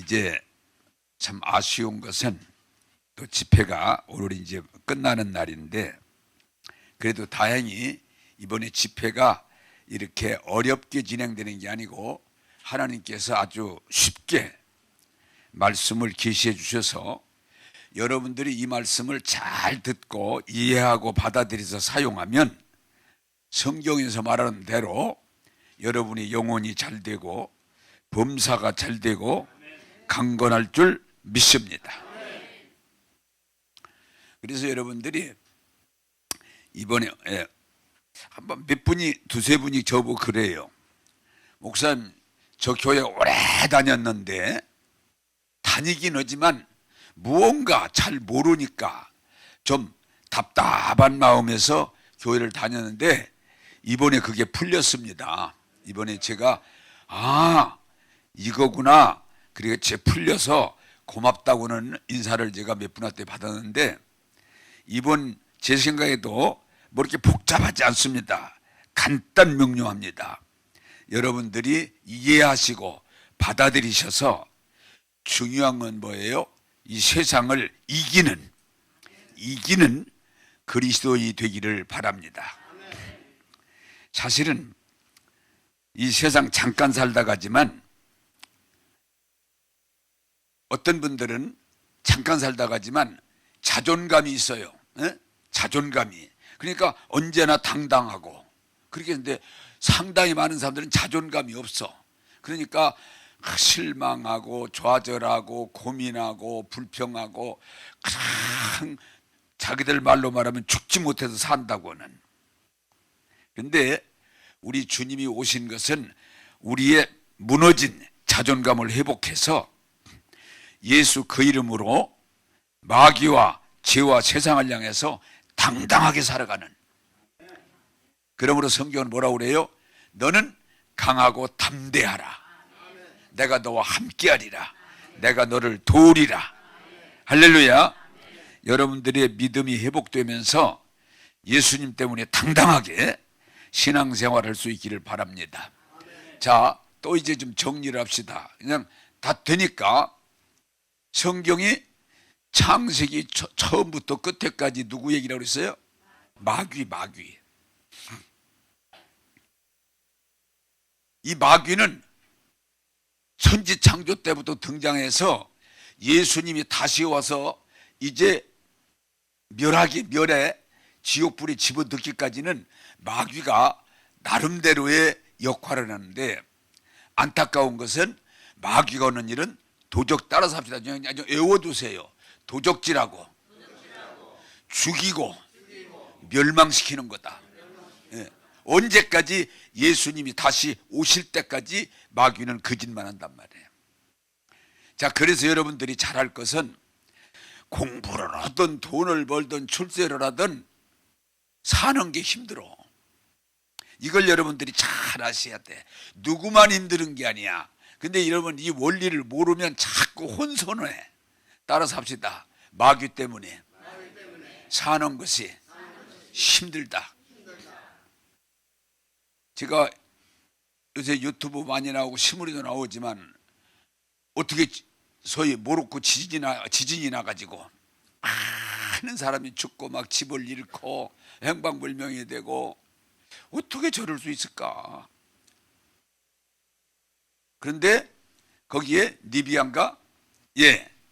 이제 참 아쉬운 것은 또 집회가 오늘 이제 끝나는 날인데, 그래도 다행히 이번에 집회가 이렇게 어렵게 진행되는 게 아니고 하나님께서 아주 쉽게 말씀을 계시해 주셔서 여러분들이 이 말씀을 잘 듣고 이해하고 받아들여서 사용하면 성경에서 말하는 대로 여러분의 영혼이 잘 되고 범사가 잘 되고 강건할 줄 믿습니다. 그래서 여러분들이 이번에 한번 몇 분이 두세 분이 저보고 그래요. 목사님, 저 교회 오래 다녔는데 다니긴 하지만 무언가 잘 모르니까 좀 답답한 마음에서 교회를 다녔는데 이번에 그게 풀렸습니다. 이번에 제가 이거구나, 그리고 제 풀려서 고맙다고는 인사를 제가 몇 분한테 받았는데, 이번 제 생각에도 뭐 이렇게 복잡하지 않습니다. 간단 명료합니다. 여러분들이 이해하시고 받아들이셔서 중요한 건 뭐예요? 이 세상을 이기는 그리스도인이 되기를 바랍니다. 사실은 이 세상 잠깐 살다 가지만 어떤 분들은 잠깐 살다 가지만 자존감이 있어요. 자존감이. 그러니까 언제나 당당하고 그렇게 했는데, 상당히 많은 사람들은 자존감이 없어. 그러니까 실망하고 좌절하고 고민하고 불평하고 그냥 자기들 말로 말하면 죽지 못해서 산다고는. 그런데 우리 주님이 오신 것은 우리의 무너진 자존감을 회복해서 예수 그 이름으로 마귀와 죄와 세상을 향해서 당당하게 살아가는. 그러므로 성경은 뭐라고 그래요? 너는 강하고 담대하라. 내가 너와 함께하리라. 내가 너를 도우리라. 할렐루야. 여러분들의 믿음이 회복되면서 예수님 때문에 당당하게 신앙생활할 수 있기를 바랍니다. 자, 또 이제 좀 정리를 합시다. 그냥 다 되니까. 성경이 창세기 처음부터 끝에까지 누구 얘기라고 그랬어요? 마귀. 이 마귀는 천지 창조 때부터 등장해서 예수님이 다시 와서 이제 멸에 지옥불에 집어넣기까지는 마귀가 나름대로의 역할을 하는데, 안타까운 것은 마귀가 하는 일은 도적, 따라서 합시다. 외워두세요. 도적질하고 죽이고 멸망시키는 거다. 언제까지? 예수님이 다시 오실 때까지 마귀는 거짓말 한단 말이에요. 자, 그래서 여러분들이 잘할 것은 공부를 하든 돈을 벌든 출세를 하든 사는 게 힘들어. 이걸 여러분들이 잘 아셔야 돼. 누구만 힘든 게 아니야. 근데 여러분, 이 원리를 모르면 자꾸 혼선해. 따라서 합시다. 마귀 때문에 사는 것이 힘들다. 제가 요새 유튜브 많이 나오고 신문에도 나오지만, 어떻게 소위 모로코 지진이 나가지고 많은 사람이 죽고 막 집을 잃고 행방불명이 되고, 어떻게 저럴 수 있을까? 그런데 거기에 리비아인가?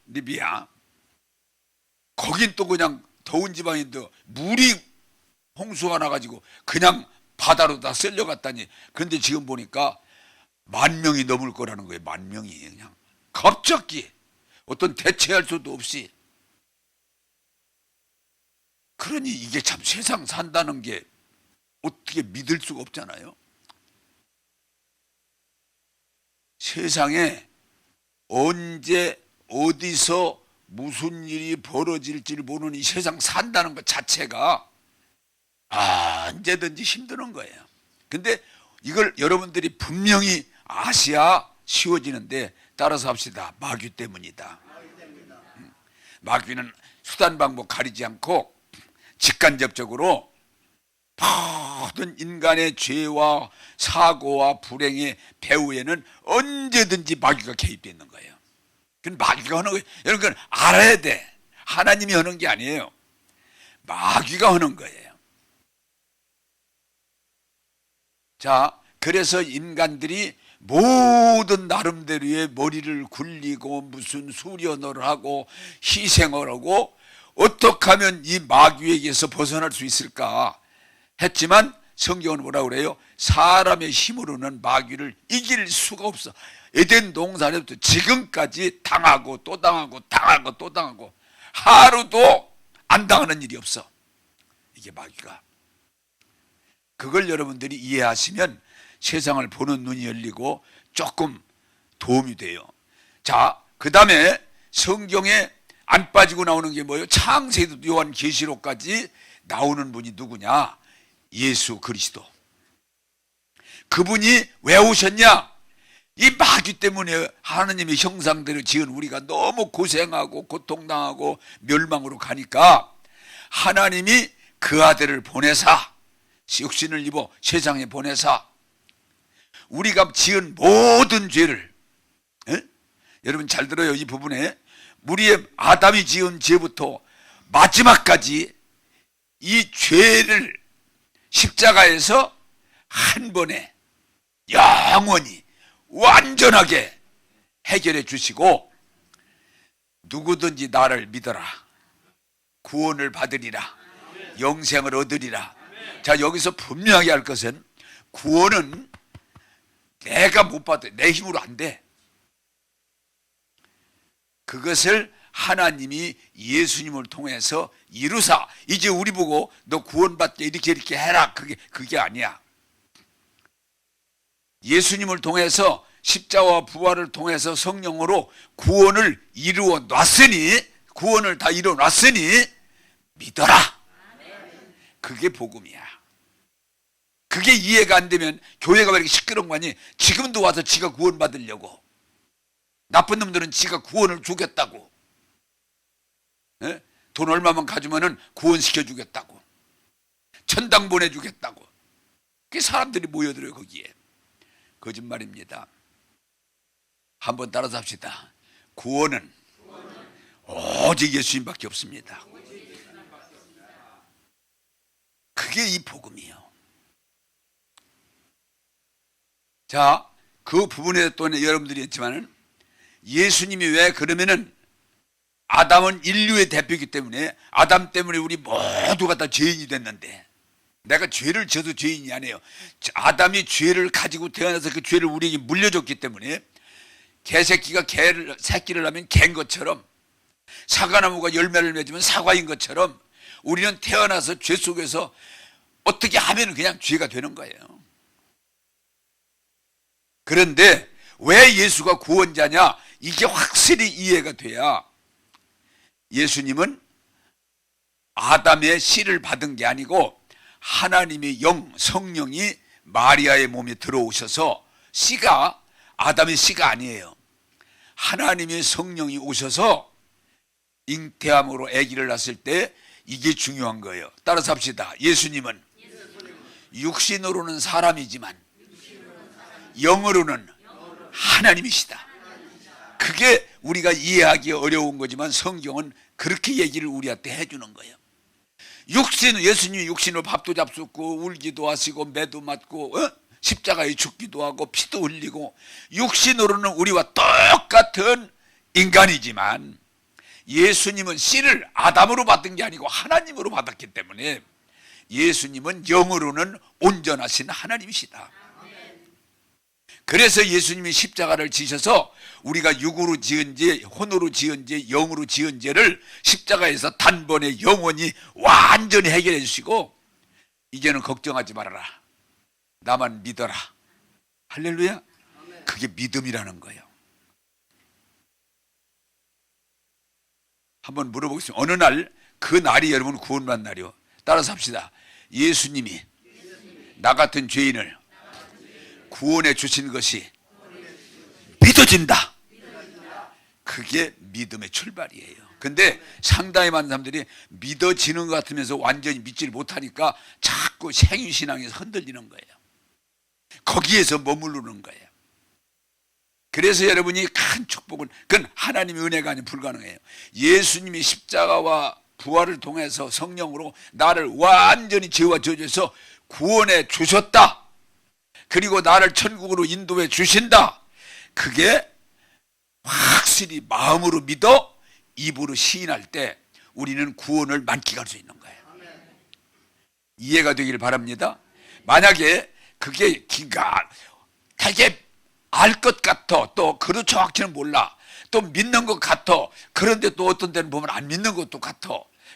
리비아. 거긴 또 그냥 더운 지방인데 물이 홍수가 나가지고 그냥 바다로 다 쓸려갔다니. 그런데 지금 보니까 10,000명이 넘을 거라는 거예요. 10,000명이 그냥 갑자기 어떤 대체할 수도 없이. 그러니 이게 참 세상 산다는 게 어떻게 믿을 수가 없잖아요. 세상에 언제 어디서 무슨 일이 벌어질지 모르는 이 세상 산다는 것 자체가 언제든지 힘드는 거예요. 근데 이걸 여러분들이 분명히 아셔야 쉬워지는데, 따라서 합시다. 마귀 때문이다. 마귀는 수단 방법 가리지 않고 직간접적으로 모든 인간의 죄와 사고와 불행의 배후에는 언제든지 마귀가 개입되어 있는 거예요. 그건 마귀가 하는 거예요. 여러분, 그건 알아야 돼. 하나님이 하는 게 아니에요. 마귀가 하는 거예요. 자, 그래서 인간들이 모든 나름대로의 머리를 굴리고 무슨 수련을 하고 희생을 하고 어떻게 하면 이 마귀에게서 벗어날 수 있을까 했지만 성경은 뭐라고 그래요? 사람의 힘으로는 마귀를 이길 수가 없어. 에덴 동산에부터 지금까지 당하고 또 당하고 당하고 또 당하고 하루도 안 당하는 일이 없어. 이게 마귀가. 그걸 여러분들이 이해하시면 세상을 보는 눈이 열리고 조금 도움이 돼요. 자, 그 다음에 성경에 안 빠지고 나오는 게 뭐예요? 창세기도 요한계시록까지 나오는 분이 누구냐? 예수 그리스도. 그분이 왜 오셨냐? 이 마귀 때문에 하나님의 형상대로 지은 우리가 너무 고생하고 고통당하고 멸망으로 가니까 하나님이 그 아들을 보내사, 육신을 입어 세상에 보내사 우리가 지은 모든 죄를, 여러분 잘 들어요. 이 부분에 우리의 아담이 지은 죄부터 마지막까지 이 죄를 십자가에서 한 번에 영원히 완전하게 해결해 주시고 누구든지 나를 믿어라 구원을 받으리라 영생을 얻으리라. 자, 여기서 분명하게 할 것은 구원은 내가 못 받아. 내 힘으로 안 돼. 그것을 하나님이 예수님을 통해서 이루사 이제 우리 보고 너 구원받게 이렇게 해라. 그게 아니야. 예수님을 통해서 십자와 부활을 통해서 성령으로 구원을 이루어 놨으니 구원을 다 이루어 놨으니 믿어라. 그게 복음이야. 그게 이해가 안 되면 교회가 왜 이렇게 시끄러운 거 아니? 지금도 와서 지가 구원 받으려고. 나쁜 놈들은 지가 구원을 주겠다고. 돈 얼마만 가지면은 구원시켜 주겠다고. 천당 보내주겠다고. 그게 사람들이 모여들어요 거기에. 거짓말입니다. 한번 따라서 합시다. 구원은 오직 예수님밖에 없습니다. 그게 이 복음이에요. 자, 그 부분에 또 여러분들이 했지만은 예수님이 왜 그러면은 아담은 인류의 대표이기 때문에 아담 때문에 우리 모두가 다 죄인이 됐는데 내가 죄를 져도 죄인이 아니에요. 아담이 죄를 가지고 태어나서 그 죄를 우리에게 물려줬기 때문에 개새끼가 새끼를 낳으면 개인 것처럼 사과나무가 열매를 맺으면 사과인 것처럼 우리는 태어나서 죄 속에서 어떻게 하면 그냥 죄가 되는 거예요. 그런데 왜 예수가 구원자냐? 이게 확실히 이해가 돼야 예수님은 아담의 씨를 받은 게 아니고 하나님의 영, 성령이 마리아의 몸에 들어오셔서 씨가 아담의 씨가 아니에요. 하나님의 성령이 오셔서 잉태함으로 아기를 낳았을 때 이게 중요한 거예요. 따라서 합시다. 예수님은 육신으로는 사람이지만 영으로는 하나님이시다. 그게 우리가 이해하기 어려운 거지만 성경은 그렇게 얘기를 우리한테 해주는 거예요. 예수님이 육신으로 밥도 잡숫고 울기도 하시고 매도 맞고 십자가에 죽기도 하고 피도 흘리고 육신으로는 우리와 똑같은 인간이지만 예수님은 씨를 아담으로 받은 게 아니고 하나님으로 받았기 때문에 예수님은 영으로는 온전하신 하나님이시다. 그래서 예수님이 십자가를 지셔서 우리가 육으로 지은 죄, 혼으로 지은 죄, 영으로 지은 죄를 십자가에서 단번에 영원히 완전히 해결해 주시고 이제는 걱정하지 말아라. 나만 믿어라. 할렐루야. 그게 믿음이라는 거예요. 한번 물어보겠습니다. 어느 날 그 날이 여러분 구원받는 날이요. 따라서 합시다. 예수님이 나 같은 죄인을 구원해 주신 것이 믿어진다. 그게 믿음의 출발이에요. 근데 상당히 많은 사람들이 믿어지는 것 같으면서 완전히 믿지를 못하니까 자꾸 생유신앙에서 흔들리는 거예요. 거기에서 머무르는 거예요. 그래서 여러분이 큰 축복은, 그건 하나님의 은혜가 아니면 불가능해요. 예수님이 십자가와 부활을 통해서 성령으로 나를 완전히 죄와 저주에서 구원해 주셨다. 그리고 나를 천국으로 인도해 주신다. 그게 확실히 마음으로 믿어 입으로 시인할 때 우리는 구원을 만끽할 수 있는 거예요. 이해가 되길 바랍니다. 만약에 그게 기가 되게 알 것 같아, 또 그렇죠 정확히는 몰라, 또 믿는 것 같아, 그런데 또 어떤 데는 보면 안 믿는 것도 같아.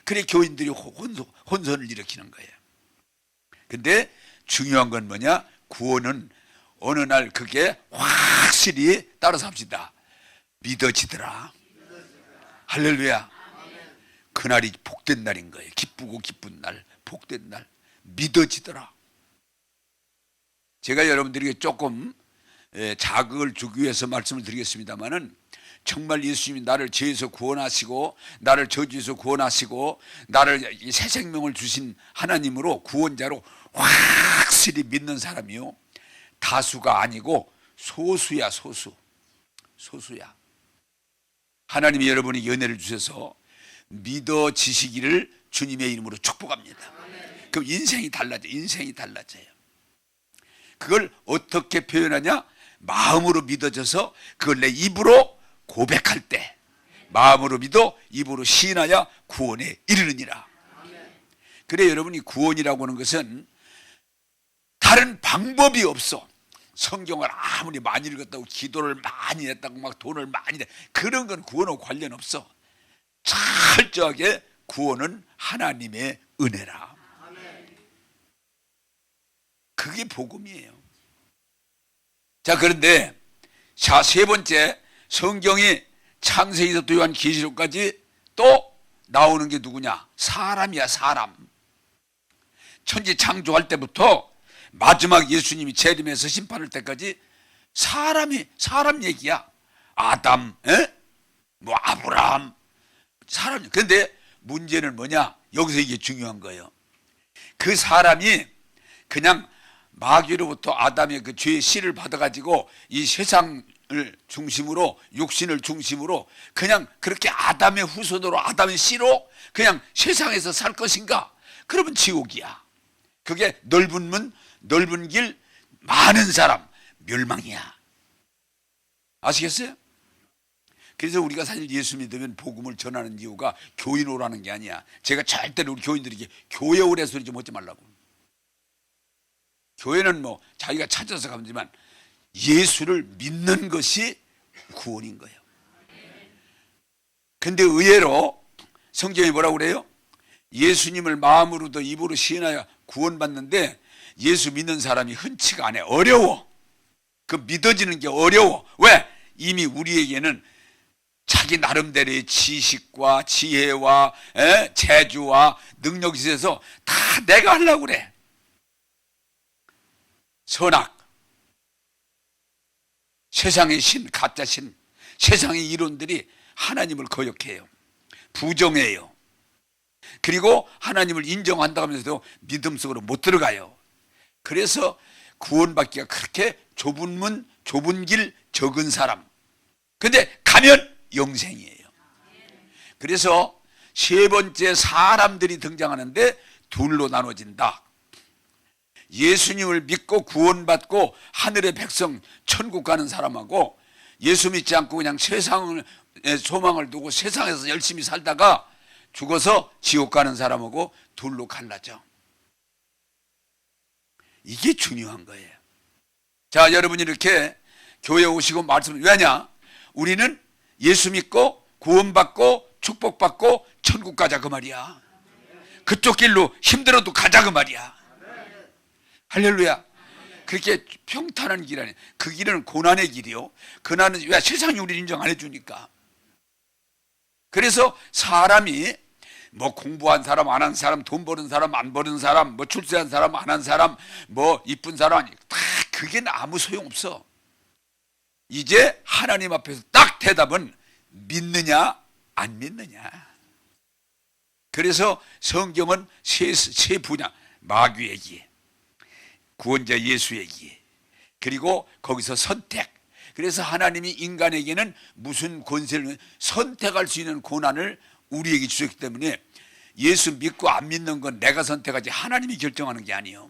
그래 교인들이 혼선을 일으키는 거예요. 근데 중요한 건 뭐냐? 구원은 어느 날 그게 확실히 따라서 합시다. 믿어지더라. 할렐루야. 그날이 복된 날인 거예요. 기쁘고 기쁜 날, 복된 날. 믿어지더라. 제가 여러분들에게 조금 자극을 주기 위해서 말씀을 드리겠습니다만은, 정말 예수님이 나를 죄에서 구원하시고 나를 저주에서 구원하시고 나를 새 생명을 주신 하나님으로, 구원자로 확실히 믿는 사람이요, 다수가 아니고 소수야. 소수야. 하나님이 여러분에게 은혜를 주셔서 믿어지시기를 주님의 이름으로 축복합니다. 그럼 인생이 달라져요. 그걸 어떻게 표현하냐? 마음으로 믿어져서 그걸 내 입으로 고백할 때, 마음으로 믿어 입으로 시인하여 구원에 이르느니라. 그래 여러분이 구원이라고 하는 것은 다른 방법이 없어. 성경을 아무리 많이 읽었다고, 기도를 많이 했다고, 막 돈을 많이 내, 그런 건 구원하고 관련 없어. 철저하게 구원은 하나님의 은혜라. 그게 복음이에요. 자, 그런데 세 번째, 성경이 창세기부터 요한계시록까지 또 나오는 게 누구냐? 사람이야, 사람. 천지 창조할 때부터 마지막 예수님이 재림해서 심판할 때까지 사람 얘기야. 아담, 뭐 아브라함, 사람. 그런데 문제는 뭐냐? 여기서 이게 중요한 거예요. 그 사람이 그냥 마귀로부터 아담의 그 죄의 씨를 받아가지고 이 세상을 중심으로, 육신을 중심으로 그냥 그렇게 아담의 후손으로, 아담의 씨로 그냥 세상에서 살 것인가? 그러면 지옥이야. 그게 넓은 문, 넓은 길, 많은 사람, 멸망이야. 아시겠어요? 그래서 우리가 사실 예수 믿으면 복음을 전하는 이유가 교인 오라는 게 아니야. 제가 절대로 우리 교인들에게 교회 오래 소리 좀 하지 말라고. 교회는 뭐 자기가 찾아서 가지만 예수를 믿는 것이 구원인 거예요. 근데 의외로 성경이 뭐라고 그래요? 예수님을 마음으로도 입으로 시인하여 구원받는데 예수 믿는 사람이 흔치가 않아. 어려워. 그 믿어지는 게 어려워. 왜? 이미 우리에게는 자기 나름대로의 지식과 지혜와 재주와 능력이 있어서 다 내가 하려고 그래. 선악, 세상의 신, 가짜 신, 세상의 이론들이 하나님을 거역해요. 부정해요. 그리고 하나님을 인정한다고 하면서도 믿음 속으로 못 들어가요. 그래서 구원받기가 그렇게 좁은 문, 좁은 길, 적은 사람. 근데 가면 영생이에요. 그래서 세 번째, 사람들이 등장하는데 둘로 나눠진다. 예수님을 믿고 구원받고 하늘의 백성, 천국 가는 사람하고, 예수 믿지 않고 그냥 세상의 소망을 두고 세상에서 열심히 살다가 죽어서 지옥 가는 사람하고 둘로 갈라져. 이게 중요한 거예요. 자, 여러분이 이렇게 교회 오시고 말씀을 왜 하냐? 우리는 예수 믿고 구원받고 축복받고 천국 가자 그 말이야. 그쪽 길로 힘들어도 가자 그 말이야. 할렐루야. 그렇게 평탄한 길 아니에요. 그 길은 고난의 길이요. 고난은 왜? 세상이 우리를 인정 안 해주니까. 그래서 사람이 뭐 공부한 사람, 안 한 사람, 돈 버는 사람, 안 버는 사람, 뭐 출세한 사람, 안 한 사람, 뭐 이쁜 사람, 다 그게 아무 소용없어. 이제 하나님 앞에서 딱 대답은 믿느냐 안 믿느냐. 그래서 성경은 세 분야, 마귀 얘기, 구원자 예수 얘기, 그리고 거기서 선택. 그래서 하나님이 인간에게는 무슨 권세를 선택할 수 있는 권한을 우리에게 주셨기 때문에 예수 믿고 안 믿는 건 내가 선택하지 하나님이 결정하는 게 아니에요.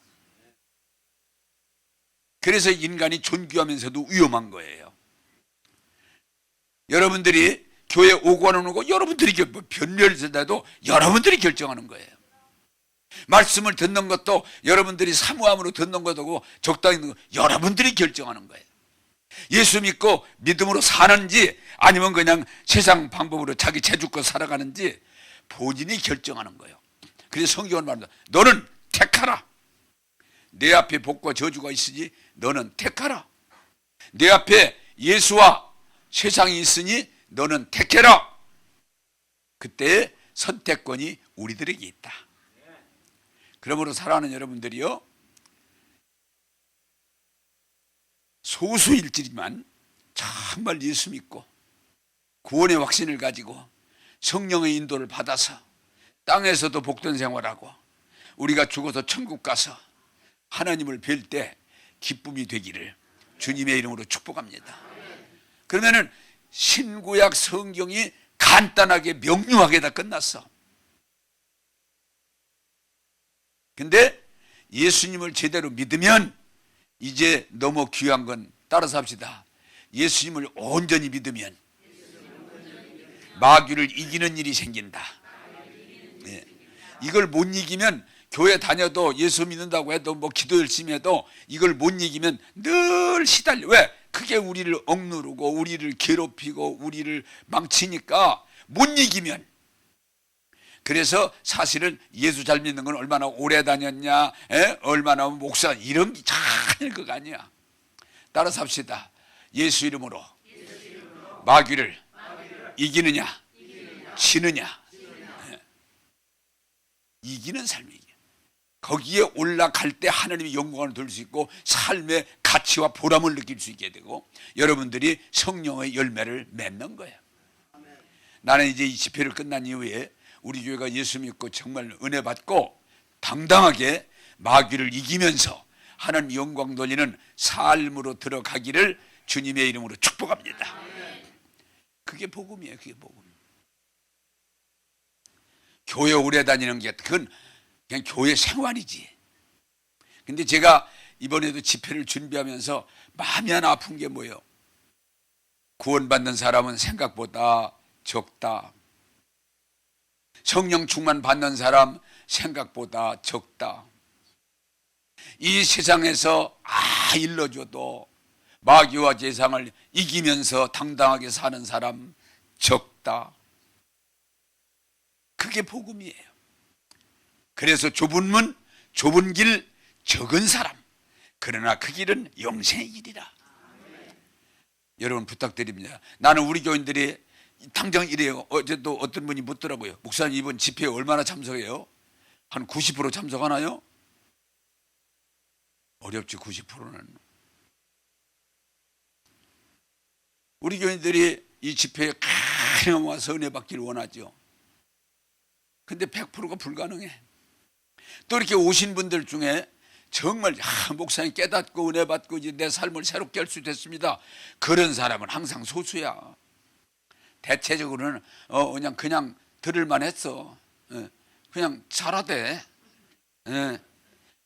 그래서 인간이 존귀하면서도 위험한 거예요. 여러분들이 교회 오고 안 오고 여러분들이 변별되도 여러분들이 결정하는 거예요. 말씀을 듣는 것도 여러분들이 사모함으로 듣는 것도 적당히 듣는 거 여러분들이 결정하는 거예요. 예수 믿고 믿음으로 사는지 아니면 그냥 세상 방법으로 자기 재주껏 살아가는지 본인이 결정하는 거예요. 그래서 성경은 말합니다. 너는 택하라. 내 앞에 복과 저주가 있으니 너는 택하라. 내 앞에 예수와 세상이 있으니 너는 택해라. 그때 선택권이 우리들에게 있다. 그러므로 사랑하는 여러분들이요, 소수일지만 정말 예수 믿고 구원의 확신을 가지고 성령의 인도를 받아서 땅에서도 복된 생활하고 우리가 죽어서 천국 가서 하나님을 뵐 때 기쁨이 되기를 주님의 이름으로 축복합니다. 그러면은 신구약 성경이 간단하게 명료하게 다 끝났어. 근데 예수님을 제대로 믿으면 이제 너무 귀한 건 따라서 합시다. 예수님을 온전히 믿으면 마귀를 이기는 일이 생긴다. 네. 이걸 못 이기면 교회 다녀도 예수 믿는다고 해도 뭐 기도 열심히 해도 이걸 못 이기면 늘 시달려. 왜? 그게 우리를 억누르고 우리를 괴롭히고 우리를 망치니까 못 이기면. 그래서 사실은 예수 잘 믿는 건 얼마나 오래 다녔냐, 얼마나 목사 이런 게 잘 그거 아니야. 따라서 합시다. 예수 이름으로 마귀를 이기느냐, 지느냐. 이기는 삶이에요. 거기에 올라갈 때 하나님의 영광을 돌릴 수 있고 삶의 가치와 보람을 느낄 수 있게 되고 여러분들이 성령의 열매를 맺는 거예요. 나는 이제 이 집회를 끝난 이후에 우리 교회가 예수 믿고 정말 은혜 받고 당당하게 마귀를 이기면서 하나님 영광 돌리는 삶으로 들어가기를 주님의 이름으로 축복합니다. 그게 복음이에요. 그게 복음. 교회 오래 다니는 게 그건 그냥 교회 생활이지. 근데 제가 이번에도 집회를 준비하면서 마음이 하나 아픈 게 뭐예요? 구원받는 사람은 생각보다 적다. 성령 충만 받는 사람 생각보다 적다. 이 세상에서 일러줘도 마귀와 세상을 이기면서 당당하게 사는 사람 적다. 그게 복음이에요. 그래서 좁은 문, 좁은 길, 적은 사람. 그러나 그 길은 영생의 길이라. 여러분 부탁드립니다. 나는 우리 교인들이 당장 이래요. 어제도 어떤 분이 묻더라고요. 목사님 이번 집회에 얼마나 참석해요? 한 90% 참석하나요? 어렵지 90%는. 우리 교인들이 이 집회에 가령 와서 은혜 받기를 원하죠. 근데 100%가 불가능해. 또 이렇게 오신 분들 중에 정말 목사님 깨닫고 은혜 받고 이제 내 삶을 새롭게 할 수 됐습니다. 그런 사람은 항상 소수야. 대체적으로는 그냥 들을만 했어. 그냥 잘하대.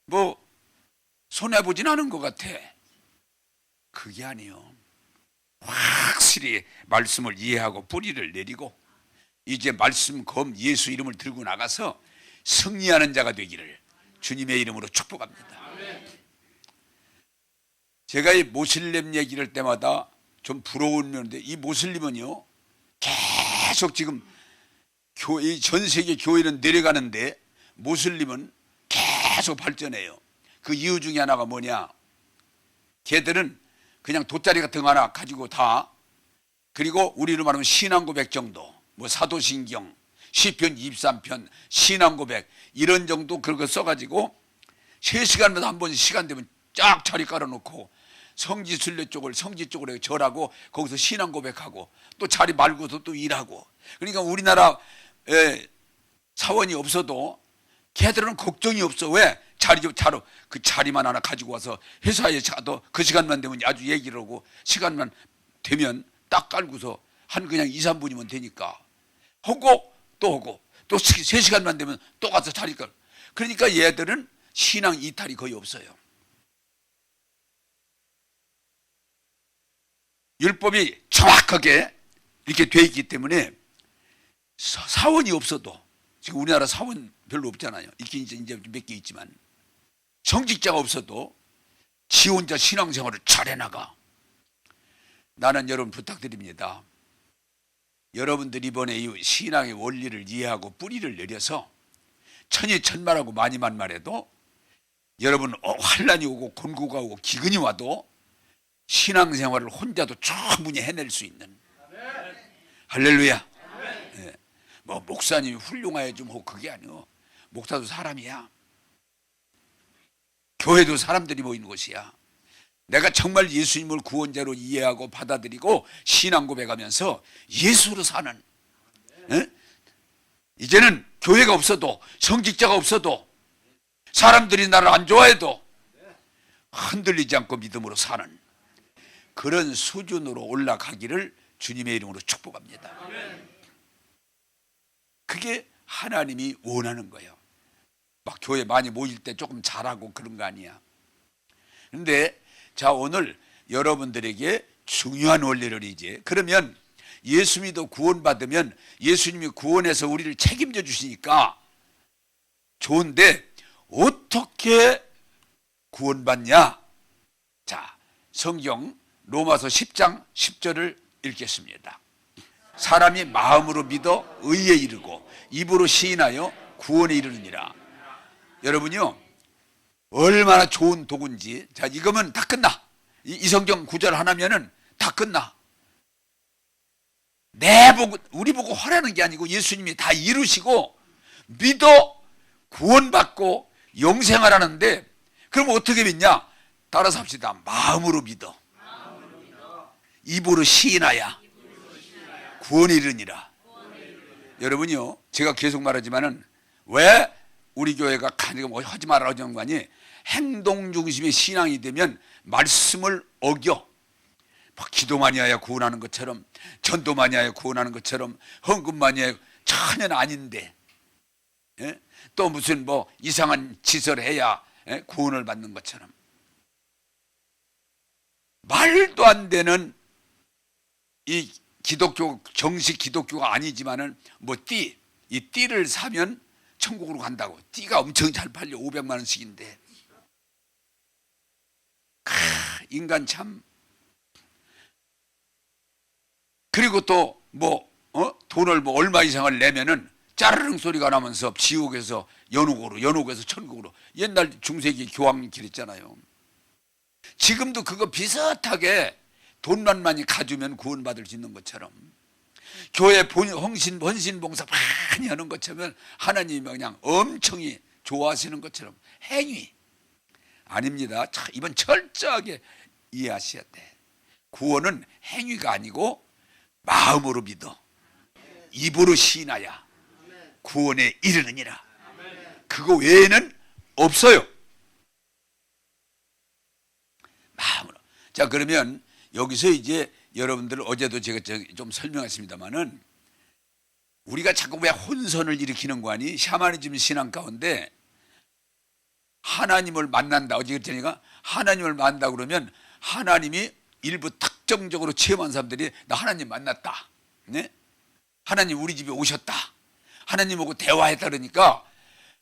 뭐 손해보진 않은 것 같아. 그게 아니요. 확실히 말씀을 이해하고 뿌리를 내리고 이제 말씀 검 예수 이름을 들고 나가서 승리하는 자가 되기를 주님의 이름으로 축복합니다. 제가 이 모슬렘 얘기를 할 때마다 좀 부러운 면인데 이 모슬림은요 계속 지금 교회, 전 세계 교회는 내려가는데 모슬림은 계속 발전해요. 그 이유 중에 하나가 뭐냐? 걔들은 그냥 돗자리 같은 거 하나 가지고 다, 그리고 우리로 말하면 신앙고백 정도, 뭐 사도신경, 시편 23편, 신앙고백 이런 정도 그런 거 써가지고 3시간마다 한 번 시간 되면 쫙 자리 깔아놓고 성지순례 쪽을 성지 쪽으로 절하고 거기서 신앙고백하고 또 자리 말고도 또 일하고. 그러니까 우리나라 사원이 없어도 걔들은 걱정이 없어. 왜? 자로 그 자리만 하나 가지고 와서 회사에 가도 그 시간만 되면 아주 얘기를 하고 시간만 되면 딱 깔고서 한 그냥 2, 3분이면 되니까 하고 또 3시간만 되면 또 가서 자리 깔고. 그러니까 얘들은 신앙 이탈이 거의 없어요. 율법이 정확하게 이렇게 돼 있기 때문에 사원이 없어도, 지금 우리나라 사원 별로 없잖아요. 있긴 이제 몇 개 있지만 성직자가 없어도 지 혼자 신앙생활을 잘 해나가. 나는 여러분 부탁드립니다. 여러분들 이번에 이 신앙의 원리를 이해하고 뿌리를 내려서 천이천만하고 많이만 말해도 여러분 환란이 오고 곤고가 오고 기근이 와도 신앙생활을 혼자도 충분히 해낼 수 있는. 할렐루야. 네. 뭐 목사님이 훌륭해야지 뭐 그게 아니오. 목사도 사람이야. 교회도 사람들이 모이는 곳이야. 내가 정말 예수님을 구원자로 이해하고 받아들이고 신앙 고백하면서 예수로 사는, 에? 이제는 교회가 없어도 성직자가 없어도 사람들이 나를 안 좋아해도 흔들리지 않고 믿음으로 사는 그런 수준으로 올라가기를 주님의 이름으로 축복합니다. 그게 하나님이 원하는 거예요. 막 교회 많이 모일 때 조금 잘하고 그런 거 아니야. 그런데 자, 오늘 여러분들에게 중요한 원리를 이제, 그러면 예수 믿어 구원받으면 예수님이 구원해서 우리를 책임져 주시니까 좋은데 어떻게 구원받냐? 자, 성경 로마서 10장 10절을 읽겠습니다. 사람이 마음으로 믿어 의에 이르고 입으로 시인하여 구원에 이르느니라. 여러분요, 얼마나 좋은 도구인지. 자, 이거면 다 끝나. 이 성경 구절 하나면은 다 끝나. 우리 보고 하라는 게 아니고 예수님이 다 이루시고 믿어 구원받고 영생하라는데, 그럼 어떻게 믿냐? 따라서 합시다. 마음으로 믿어. 입으로 시인하야 구원에 이르니라. 여러분요, 제가 계속 말하지만은 왜 우리 교회가 뭐 하지 말라 하는 거 아니? 행동 중심의 신앙이 되면 말씀을 어겨. 막 기도 많이 해야 구원하는 것처럼, 전도 많이 해야 구원하는 것처럼, 헌금 많이 해야 전혀 아닌데, 예? 또 무슨 뭐 이상한 짓을 해야 구원을 받는 것처럼, 말도 안 되는 이 기독교, 정식 기독교가 아니지만은 뭐 이 띠를 사면 천국으로 간다고. 띠가 엄청 잘 팔려. 500만 원씩인데. 인간 참. 그리고 또 뭐 돈을 뭐 얼마 이상을 내면은 짜르릉 소리가 나면서 지옥에서 연옥에서 천국으로. 옛날 중세기 교황길 있잖아요. 지금도 그거 비슷하게 돈만 많이 가지면 구원받을 수 있는 것처럼, 교회 헌신 봉사 많이 하는 것처럼 하나님이 그냥 엄청히 좋아하시는 것처럼 행위 아닙니다. 이번 철저하게 이해하셔야 돼. 구원은 행위가 아니고 마음으로 믿어 입으로 시인하야 구원에 이르느니라. 그거 외에는 없어요. 마음으로. 자, 그러면 여기서 이제 여러분들 어제도 제가 좀 설명했습니다만은, 우리가 자꾸 왜 혼선을 일으키는 거 아니? 샤머니즘 신앙 가운데 하나님을 만난다. 어제 그랬더니가 하나님을 만난다 그러면 하나님이 일부 특정적으로 체험한 사람들이 나 하나님 만났다. 네? 하나님 우리 집에 오셨다. 하나님하고 대화했다 그러니까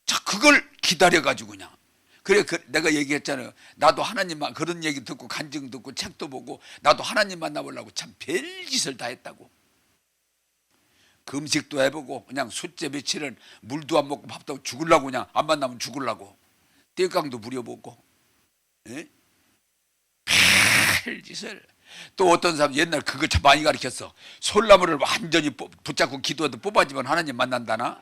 자, 그걸 기다려가지고 그냥. 그래, 내가 얘기했잖아요. 나도 하나님만 그런 얘기 듣고 간증 듣고 책도 보고 나도 하나님 만나보려고 참 별짓을 다 했다고. 금식도 해보고 그냥 숫째 며칠은 물도 안 먹고 밥도 안 죽으려고, 그냥 안 만나면 죽으려고 떼깡도 부려보고, 예? 별짓을. 또 어떤 사람 옛날 그거 참 많이 가르쳤어. 솔나무를 완전히 붙잡고 기도해도 뽑아지면 하나님 만난다나.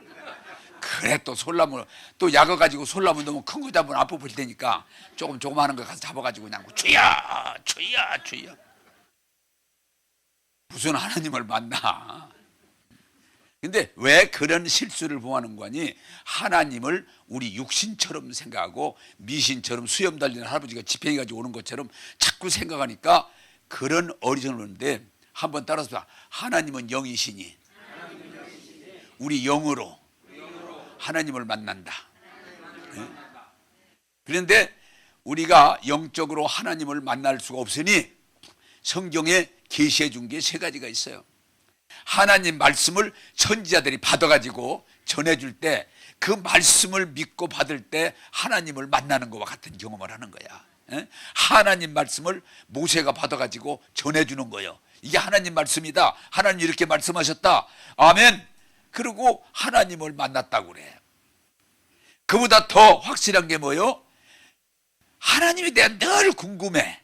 그래, 또 솔나무 또 약을 가지고 솔나무 너무 큰 거 잡으면 안 뽑힐 테니까 조금 하는 거 가서 잡아가지고 그냥 주야 무슨 하나님을 만나. 근데 왜 그런 실수를 범하는 거니? 하나님을 우리 육신처럼 생각하고 미신처럼 수염 달리는 할아버지가 지팡이 가지고 오는 것처럼 자꾸 생각하니까 그런 어리석은 건데, 한번 따라서 봐. 하나님은 영이시니 우리 영으로 하나님을 만난다. 네? 그런데 우리가 영적으로 하나님을 만날 수가 없으니 성경에 계시해 준 게 세 가지가 있어요. 하나님 말씀을 선지자들이 받아가지고 전해줄 때, 그 말씀을 믿고 받을 때 하나님을 만나는 것과 같은 경험을 하는 거야. 하나님 말씀을 모세가 받아가지고 전해주는 거예요. 이게 하나님 말씀이다. 하나님 이렇게 말씀하셨다. 아멘. 그리고 하나님을 만났다고 그래. 그보다 더 확실한 게 뭐예요? 하나님에 대한 늘 궁금해.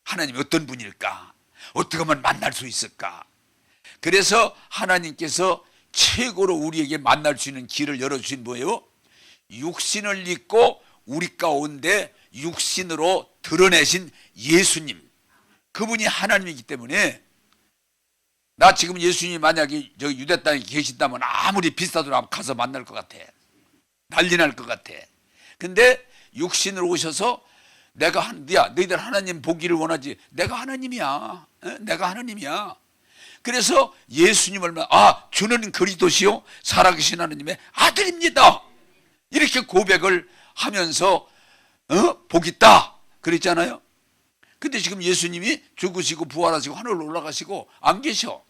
하나님이 어떤 분일까? 어떻게 하면 만날 수 있을까? 그래서 하나님께서 최고로 우리에게 만날 수 있는 길을 열어주신 뭐예요? 육신을 입고 우리 가운데 육신으로 드러내신 예수님. 그분이 하나님이기 때문에, 나 지금 예수님이 만약에 저기 유대 땅에 계신다면 아무리 비싸도 가서 만날 것 같아. 난리 날 것 같아. 근데 육신으로 오셔서 내가 너희들 하나님 보기를 원하지. 내가 하나님이야. 내가 하나님이야. 그래서 예수님을 주는 그리스도시요 살아계신 하나님의 아들입니다. 이렇게 고백을 하면서 복 있다 그랬잖아요. 근데 지금 예수님이 죽으시고 부활하시고 하늘로 올라가시고 안 계셔.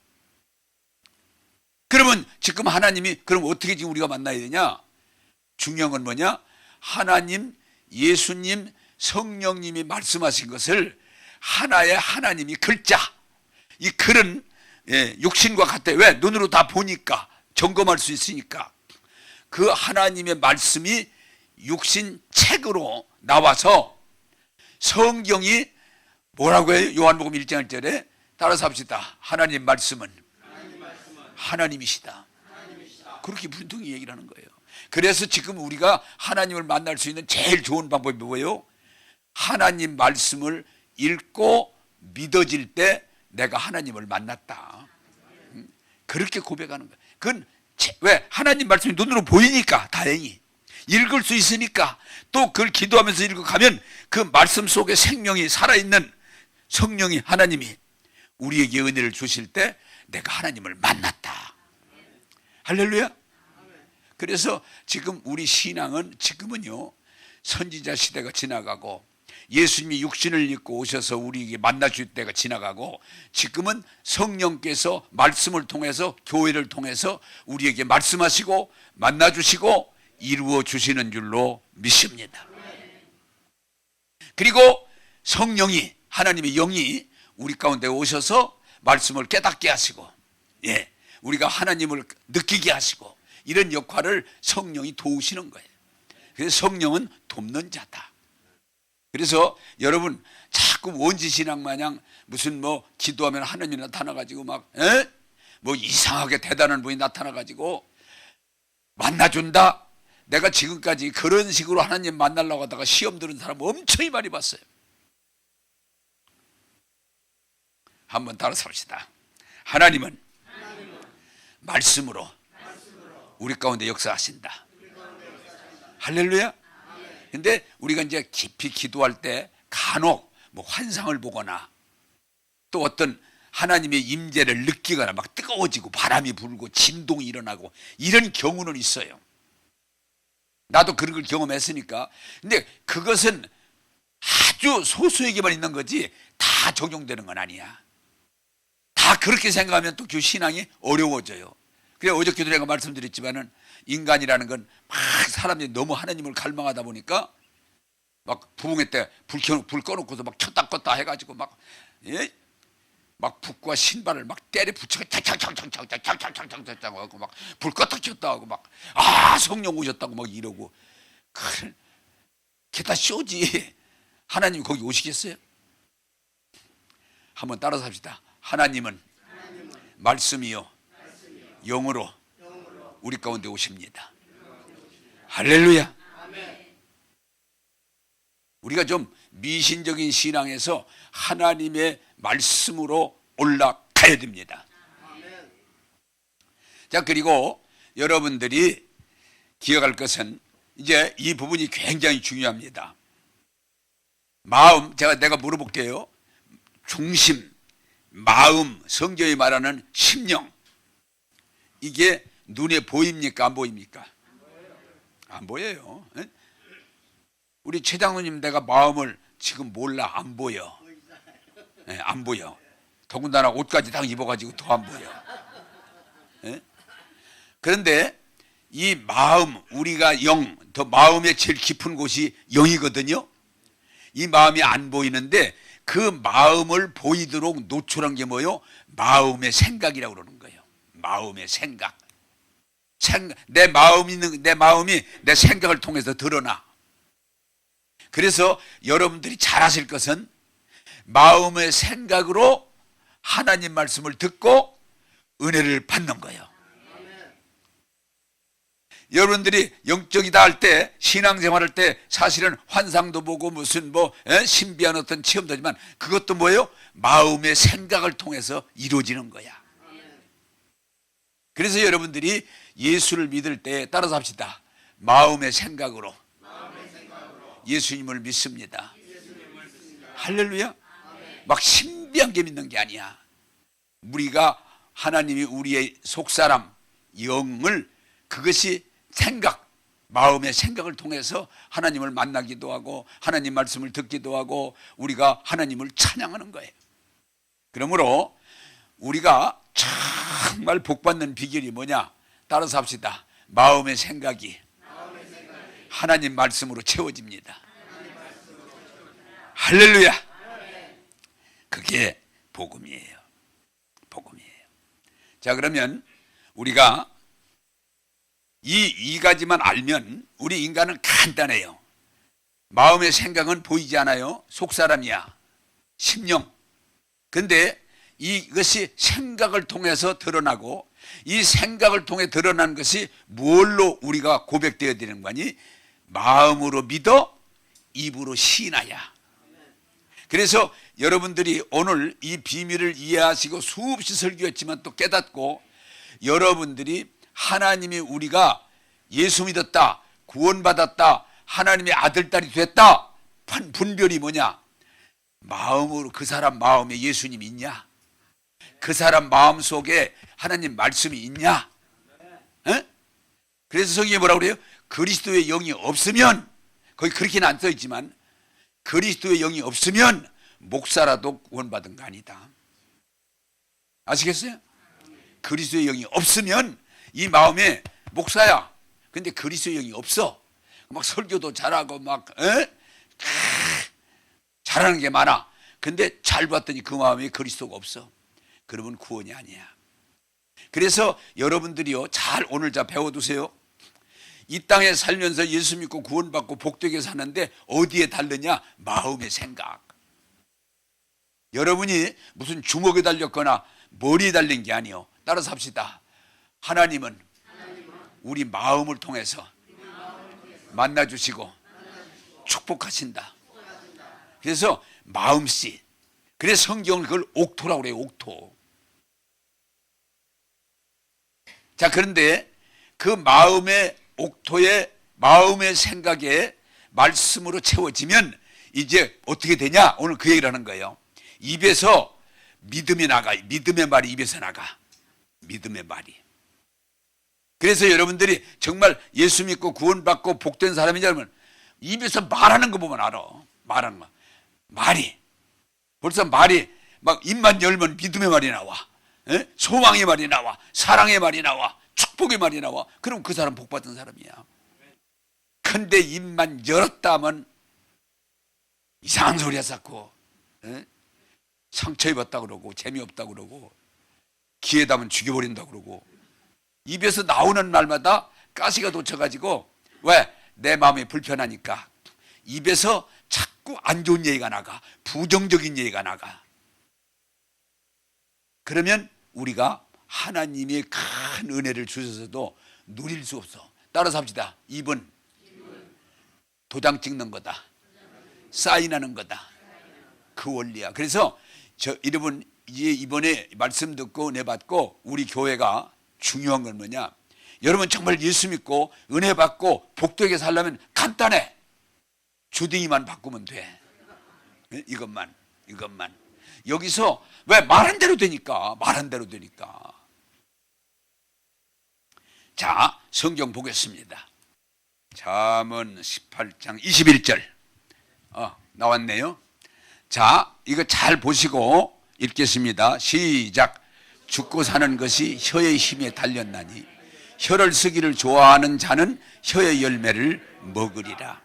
그러면 지금 하나님이 그럼 어떻게 지금 우리가 만나야 되냐? 중요한 건 뭐냐? 하나님, 예수님, 성령님이 말씀하신 것을 하나의 하나님이 글자, 이 글은 육신과 같아. 왜? 눈으로 다 보니까, 점검할 수 있으니까. 그 하나님의 말씀이 육신 책으로 나와서 성경이 뭐라고 해요? 요한복음 1장 1절에 따라서 합시다. 하나님 말씀은 하나님이시다. 그렇게 분명히 얘기를 하는 거예요. 그래서 지금 우리가 하나님을 만날 수 있는 제일 좋은 방법이 뭐예요? 하나님 말씀을 읽고 믿어질 때 내가 하나님을 만났다. 그렇게 고백하는 거예요. 그건 왜? 하나님 말씀이 눈으로 보이니까, 다행히 읽을 수 있으니까. 또 그걸 기도하면서 읽어가면 그 말씀 속에 생명이 살아있는 성령이, 하나님이 우리에게 은혜를 주실 때 내가 하나님을 만났다. 할렐루야. 그래서 지금 우리 신앙은 지금은요, 선지자 시대가 지나가고 예수님이 육신을 입고 오셔서 우리에게 만나줄 때가 지나가고, 지금은 성령께서 말씀을 통해서, 교회를 통해서 우리에게 말씀하시고 만나주시고 이루어 주시는 줄로 믿습니다. 그리고 성령이, 하나님의 영이 우리 가운데 오셔서 말씀을 깨닫게 하시고, 우리가 하나님을 느끼게 하시고, 이런 역할을 성령이 도우시는 거예요. 그래서 성령은 돕는 자다. 그래서 여러분 자꾸 원지신앙 마냥 무슨 기도하면 하나님이 나타나가지고 뭐 이상하게 대단한 분이 나타나가지고 만나준다. 내가 지금까지 그런 식으로 하나님 만나려고 하다가 시험 들은 사람 엄청 많이 봤어요. 한번 따라서 합시다. 하나님은 말씀으로 우리 가운데 역사하신다. 할렐루야. 근데 우리가 이제 깊이 기도할 때 간혹 환상을 보거나 또 어떤 하나님의 임재를 느끼거나 막 뜨거워지고 바람이 불고 진동이 일어나고 이런 경우는 있어요. 나도 그런 걸 경험했으니까. 근데 그것은 아주 소수에게만 있는 거지 다 적용되는 건 아니야. 다 그렇게 생각하면 또 그 신앙이 어려워져요. 그래 어저께도 내가 말씀드렸지만은 인간이라는 건 막 사람들이 너무 하나님을 갈망하다 보니까 막 부흥회 때 불 꺼놓고서 막 켰다 껐다 해가지고 막 북과 신발을 막 때려 붙여 창창창창창창창창창창 하고 막 불 껐다 켰다 하고 막 성령 오셨다고 막 이러고, 그게 다 쇼지. 하나님 거기 오시겠어요? 한번 따라서 합시다. 하나님은 말씀이요 영으로 우리 가운데 오십니다. 할렐루야. 우리가 좀 미신적인 신앙에서 하나님의 말씀으로 올라가야 됩니다. 자, 그리고 여러분들이 기억할 것은 이제 이 부분이 굉장히 중요합니다. 마음, 내가 물어볼게요. 중심, 마음, 성경이 말하는 심령, 이게 눈에 보입니까? 안 보입니까? 안 보여요. 우리 최 장로님, 내가 마음을 지금 몰라. 안 보여. 안 보여. 더군다나 옷까지 다 입어가지고 더 안 보여. 그런데 이 마음, 우리가 더 마음의 제일 깊은 곳이 영이거든요. 이 마음이 안 보이는데 그 마음을 보이도록 노출한 게 뭐예요? 마음의 생각이라고 그러는 거예요. 마음의 생각. 내 마음이 내 생각을 통해서 드러나. 그래서 여러분들이 잘 아실 것은 마음의 생각으로 하나님 말씀을 듣고 은혜를 받는 거예요. 여러분들이 영적이다 할 때, 신앙생활 할 때 사실은 환상도 보고 무슨 신비한 어떤 체험도 하지만 그것도 뭐예요? 마음의 생각을 통해서 이루어지는 거야. 그래서 여러분들이 예수를 믿을 때 따라서 합시다. 마음의 생각으로 예수님을 믿습니다. 할렐루야. 막 신비한 게 믿는 게 아니야. 우리가 하나님이 우리의 속사람 영을, 그것이 생각, 마음의 생각을 통해서 하나님을 만나기도 하고 하나님 말씀을 듣기도 하고 우리가 하나님을 찬양하는 거예요. 그러므로 우리가 정말 복받는 비결이 뭐냐? 따라서 합시다. 마음의 생각이 하나님 말씀으로 채워집니다. 할렐루야. 그게 복음이에요. 복음이에요. 자, 그러면 우리가 이 가지만 알면 우리 인간은 간단해요. 마음의 생각은 보이지 않아요. 속사람이야. 심령. 근데 이것이 생각을 통해서 드러나고, 이 생각을 통해 드러난 것이 뭘로 우리가 고백되어야 되는 거니? 마음으로 믿어 입으로 시인하야. 그래서 여러분들이 오늘 이 비밀을 이해하시고 수없이 설교했지만 또 깨닫고, 여러분들이 하나님이 우리가 예수 믿었다, 구원받았다, 하나님의 아들, 딸이 됐다, 분별이 뭐냐? 마음으로, 그 사람 마음에 예수님이 있냐? 그 사람 마음 속에 하나님 말씀이 있냐? 그래서 성경에 뭐라고 그래요? 그리스도의 영이 없으면, 거기 그렇게는 안 써있지만 그리스도의 영이 없으면 목사라도 구원받은 거 아니다. 아시겠어요? 그리스도의 영이 없으면 이 마음에 목사야. 근데 그리스도의 영이 없어. 막 설교도 잘하고 막 잘하는 게 많아. 근데 잘 봤더니 그 마음에 그리스도가 없어. 그러면 구원이 아니야. 그래서 여러분들이요, 잘 오늘 배워두세요. 이 땅에 살면서 예수 믿고 구원받고 복되게 사는데 어디에 달느냐? 마음의 생각. 여러분이 무슨 주먹에 달렸거나 머리에 달린 게 아니요. 따라서 합시다. 하나님은 우리 마음을 통해서 만나주시고 축복하신다. 그래서 마음씨. 그래서 성경은 그걸 옥토라고 그래요. 옥토. 자, 그런데 그 마음의 옥토에, 마음의 생각에 말씀으로 채워지면 이제 어떻게 되냐? 오늘 그 얘기를 하는 거예요. 입에서 믿음이 나가. 믿음의 말이 입에서 나가. 믿음의 말이. 그래서 여러분들이 정말 예수 믿고 구원받고 복된 사람이지 않으면 입에서 말하는 거 보면 알아. 말하는 거. 말이. 벌써 말이 막 입만 열면 믿음의 말이 나와. 소망의 말이 나와. 사랑의 말이 나와. 축복의 말이 나와. 그럼 그 사람 복받은 사람이야. 근데 입만 열었다 하면 이상한 소리 하자고, 상처 입었다 그러고 재미없다 그러고 기회다 하면 죽여버린다 그러고, 입에서 나오는 말마다 가시가 돋쳐가지고, 왜? 내 마음이 불편하니까 입에서 자꾸 안 좋은 얘기가 나가. 부정적인 얘기가 나가. 그러면 우리가 하나님의 큰 은혜를 주셔서도 누릴 수 없어. 따라서 합시다. 입은 도장 찍는 거다. 사인하는 거다. 그 원리야. 그래서 여러분, 이번에 말씀 듣고 은혜 받고 우리 교회가 중요한 건 뭐냐? 여러분 정말 예수 믿고 은혜 받고 복되게 살려면 간단해. 주둥이만 바꾸면 돼. 이것만. 여기서 왜 말한 대로 되니까. 자, 성경 보겠습니다. 잠언 18장 21절. 나왔네요. 자, 이거 잘 보시고 읽겠습니다. 시작. 죽고 사는 것이 혀의 힘에 달렸나니 혀를 쓰기를 좋아하는 자는 혀의 열매를 먹으리라.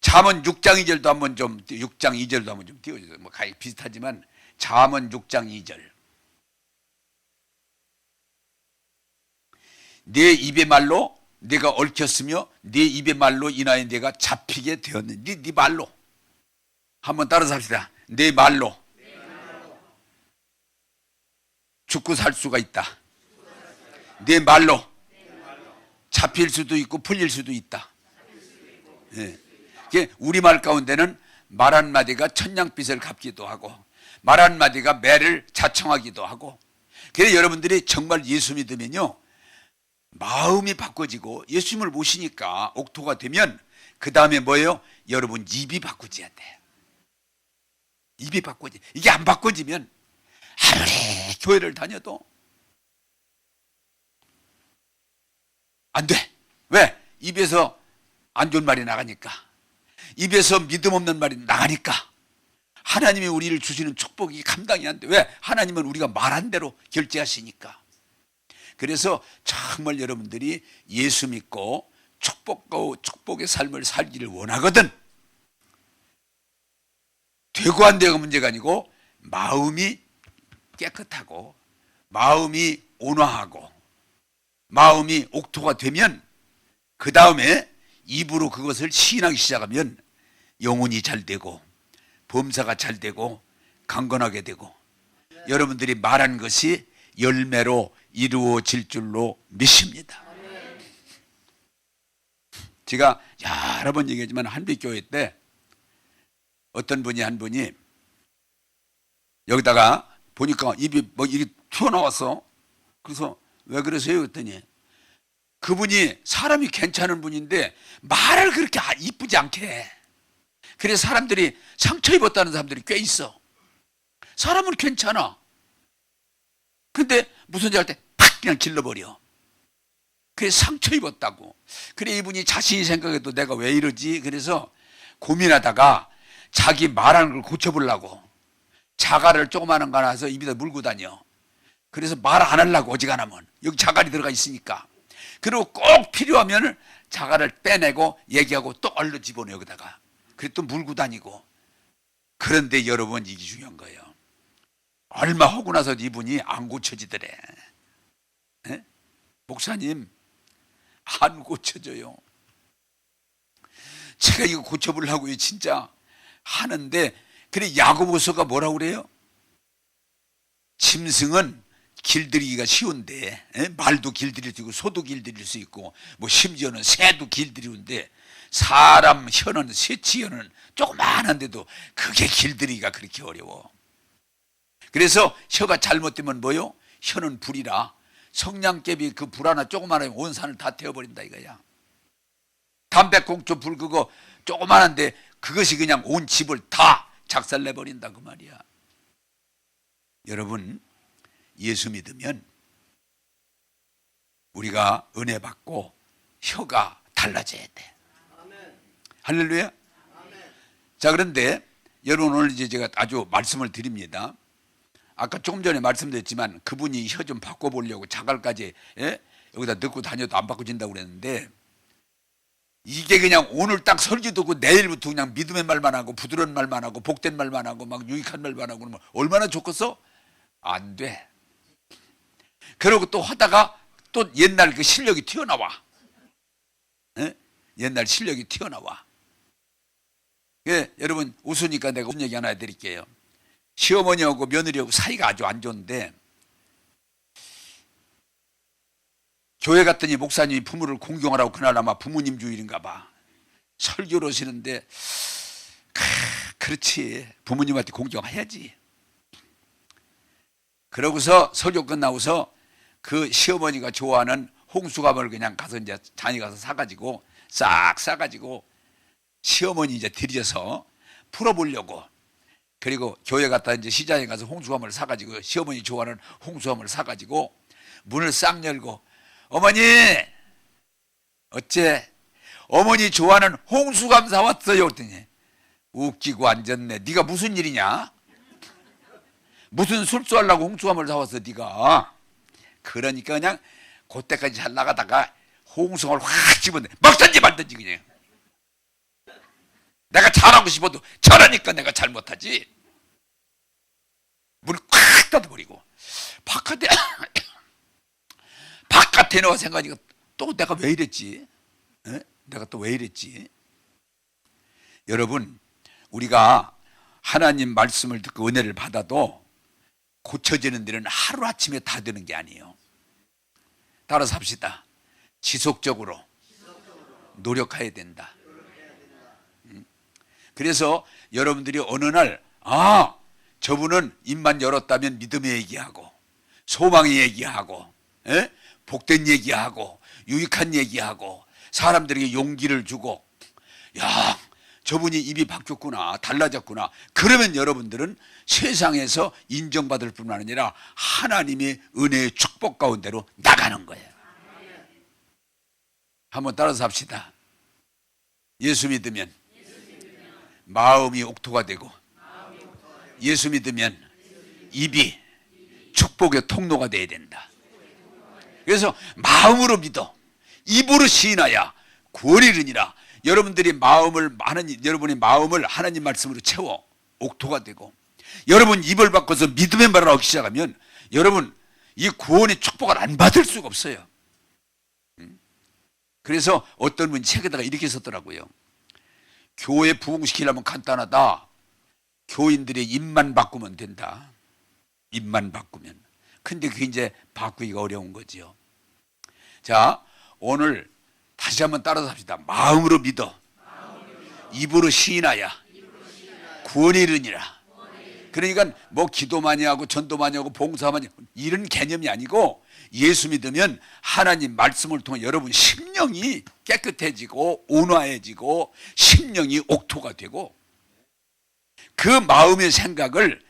잠언 6장 2절도 한번 좀 6장 2절도 한번 좀 띄워주세요. 뭐 가히 비슷하지만 잠언 6장 2절. 내 입의 말로 내가 얽혔으며 네 입의 말로 인하여 내가 잡히게 되었는데 네 말로 한번 따라서 합시다. 내 말로 죽고 살 수가 있다. 내 말로 잡힐 수도 있고 풀릴 수도 있다. 예. 우리말 가운데는 말 한마디가 천냥빚을 갚기도 하고 말 한마디가 매를 자청하기도 하고. 그래서 여러분들이 정말 예수 믿으면요 마음이 바꿔지고 예수님을 모시니까 옥토가 되면 그 다음에 뭐예요? 여러분 입이 바꿔져야 돼. 입이 바꿔지. 이게 안 바꿔지면 아무리 교회를 다녀도 안 돼. 왜? 입에서 안 좋은 말이 나가니까. 입에서 믿음 없는 말이 나가니까. 하나님이 우리를 주시는 축복이 감당이 안 돼. 왜? 하나님은 우리가 말한 대로 결제하시니까. 그래서 정말 여러분들이 예수 믿고 축복의 삶을 살기를 원하거든. 되고 안 되고 문제가 아니고 마음이 깨끗하고 마음이 온화하고 마음이 옥토가 되면 그 다음에 입으로 그것을 시인하기 시작하면 영혼이 잘 되고 범사가 잘 되고 강건하게 되고 여러분들이 말한 것이 열매로 이루어질 줄로 믿습니다. 제가 여러 번 얘기하지만 한빛교회 때 어떤 분이 한 분이 여기다가 보니까 입이 뭐 이렇게 튀어나왔어. 그래서 왜 그러세요? 그랬더니 그분이 사람이 괜찮은 분인데 말을 그렇게 이쁘지 않게 해. 그래서 사람들이 상처 입었다는 사람들이 꽤 있어. 사람은 괜찮아. 근데 무슨 일 할 때 팍 그냥 질러버려. 그래서 상처 입었다고. 그래 이분이 자신이 생각해도 내가 왜 이러지? 그래서 고민하다가 자기 말하는 걸 고쳐보려고 자갈을 조그마한 거 하나 서 입에다 물고 다녀. 그래서 말 안 하려고 어지간하면 여기 자갈이 들어가 있으니까. 그리고 꼭 필요하면 자갈을 빼내고 얘기하고 또 얼른 집어넣어 여기다가. 그리고 또 물고 다니고. 그런데 여러분 이게 중요한 거예요. 얼마 하고 나서 이분이 안 고쳐지더래. 에? 목사님 안 고쳐져요. 제가 이거 고쳐보려고 진짜 하는데 그래 야고보서가 뭐라고 그래요? 짐승은 길들이기가 쉬운데 말도 길들일 수 있고 소도 길들일 수 있고 뭐 심지어는 새도 길들이는데 사람 혀는 새치 혀는 조그만한데도 그게 길들이기가 그렇게 어려워. 그래서 혀가 잘못되면 뭐요? 혀는 불이라 성냥개비 그 불 하나 조그만하면 온 산을 다 태워버린다 이거야. 담배꽁초 불 그거 조그만한데 그것이 그냥 온 집을 다 작살내버린다 그 말이야. 여러분 예수 믿으면 우리가 은혜 받고 혀가 달라져야 돼. 할렐루야. 자 그런데 여러분 오늘 이제 제가 아주 말씀을 드립니다. 아까 조금 전에 말씀드렸지만 그분이 혀 좀 바꿔보려고 자갈까지 여기다 넣고 다녀도 안 바꿔진다고 그랬는데 이게 그냥 오늘 딱 설교 듣고 내일부터 그냥 믿음의 말만 하고 부드러운 말만 하고 복된 말만 하고 막 유익한 말만 하고 그러면 얼마나 좋겠어? 안 돼. 그러고 또 하다가 또 옛날 그 실력이 튀어나와. 옛날 실력이 튀어나와. 여러분 웃으니까 내가 무슨 얘기 하나 해드릴게요. 시어머니하고 며느리하고 사이가 아주 안 좋은데 교회 갔더니 목사님이 부모를 공경하라고 그날 아마 부모님 주일인가 봐. 설교를 하시는데 그렇지 부모님한테 공경해야지. 그러고서 설교 끝나고서 그 시어머니가 좋아하는 홍수감을 그냥 가서 이제 장에 가서 사가지고 싹 싸가지고 시어머니 이제 들여서 풀어보려고. 그리고 교회 갔다 이제 시장에 가서 홍수감을 사가지고 시어머니 좋아하는 홍수감을 사가지고 문을 싹 열고 어머니 어째 어머니 좋아하는 홍수감 사왔어요 그랬더니 웃기고 앉았네. 네가 무슨 일이냐? 무슨 술수하려고 홍수감을 사왔어 네가. 그러니까 그냥 그때까지 잘 나가다가 홍수감을 확 집어내 먹든지 말든지 그냥. 내가 잘하고 싶어도 저러니까 내가 잘못하지. 문을 콱 닫아버리고 바깥에 나와 생각하니까 또 내가 왜 이랬지? 에? 내가 또 왜 이랬지? 여러분 우리가 하나님 말씀을 듣고 은혜를 받아도 고쳐지는 데는 하루아침에 다 되는 게 아니에요. 따라서 합시다. 지속적으로 노력해야 된다. 그래서 여러분들이 어느 날 저분은 입만 열었다면 믿음의 얘기하고 소망의 얘기하고 복된 얘기하고 유익한 얘기하고 사람들에게 용기를 주고 야 저분이 입이 바뀌었구나 달라졌구나. 그러면 여러분들은 세상에서 인정받을 뿐만 아니라 하나님의 은혜의 축복 가운데로 나가는 거예요. 한번 따라서 합시다. 예수 믿으면 마음이 옥토가 되고 예수 믿으면 입이 축복의 통로가 돼야 된다. 그래서 마음으로 믿어 입으로 시인하여 구원이 이르니라. 여러분들이 여러분의 마음을 하나님 말씀으로 채워 옥토가 되고 여러분 입을 바꿔서 믿음의 말을 하기 시작하면 여러분 이 구원의 축복을 안 받을 수가 없어요. 그래서 어떤 분이 책에다가 이렇게 썼더라고요. 교회 부흥시키려면 간단하다. 교인들의 입만 바꾸면 된다. 입만 바꾸면. 근데 그게 이제 바꾸기가 어려운 거죠. 자, 오늘 다시 한번 따라서 합시다. 마음으로 믿어. 입으로 시인하여 구원이 이르니라. 그러니까 뭐 기도 많이 하고 전도 많이 하고 봉사 많이 하고 이런 개념이 아니고 예수 믿으면 하나님 말씀을 통해 여러분 심령이 깨끗해지고 온화해지고 심령이 옥토가 되고 그 마음의 생각을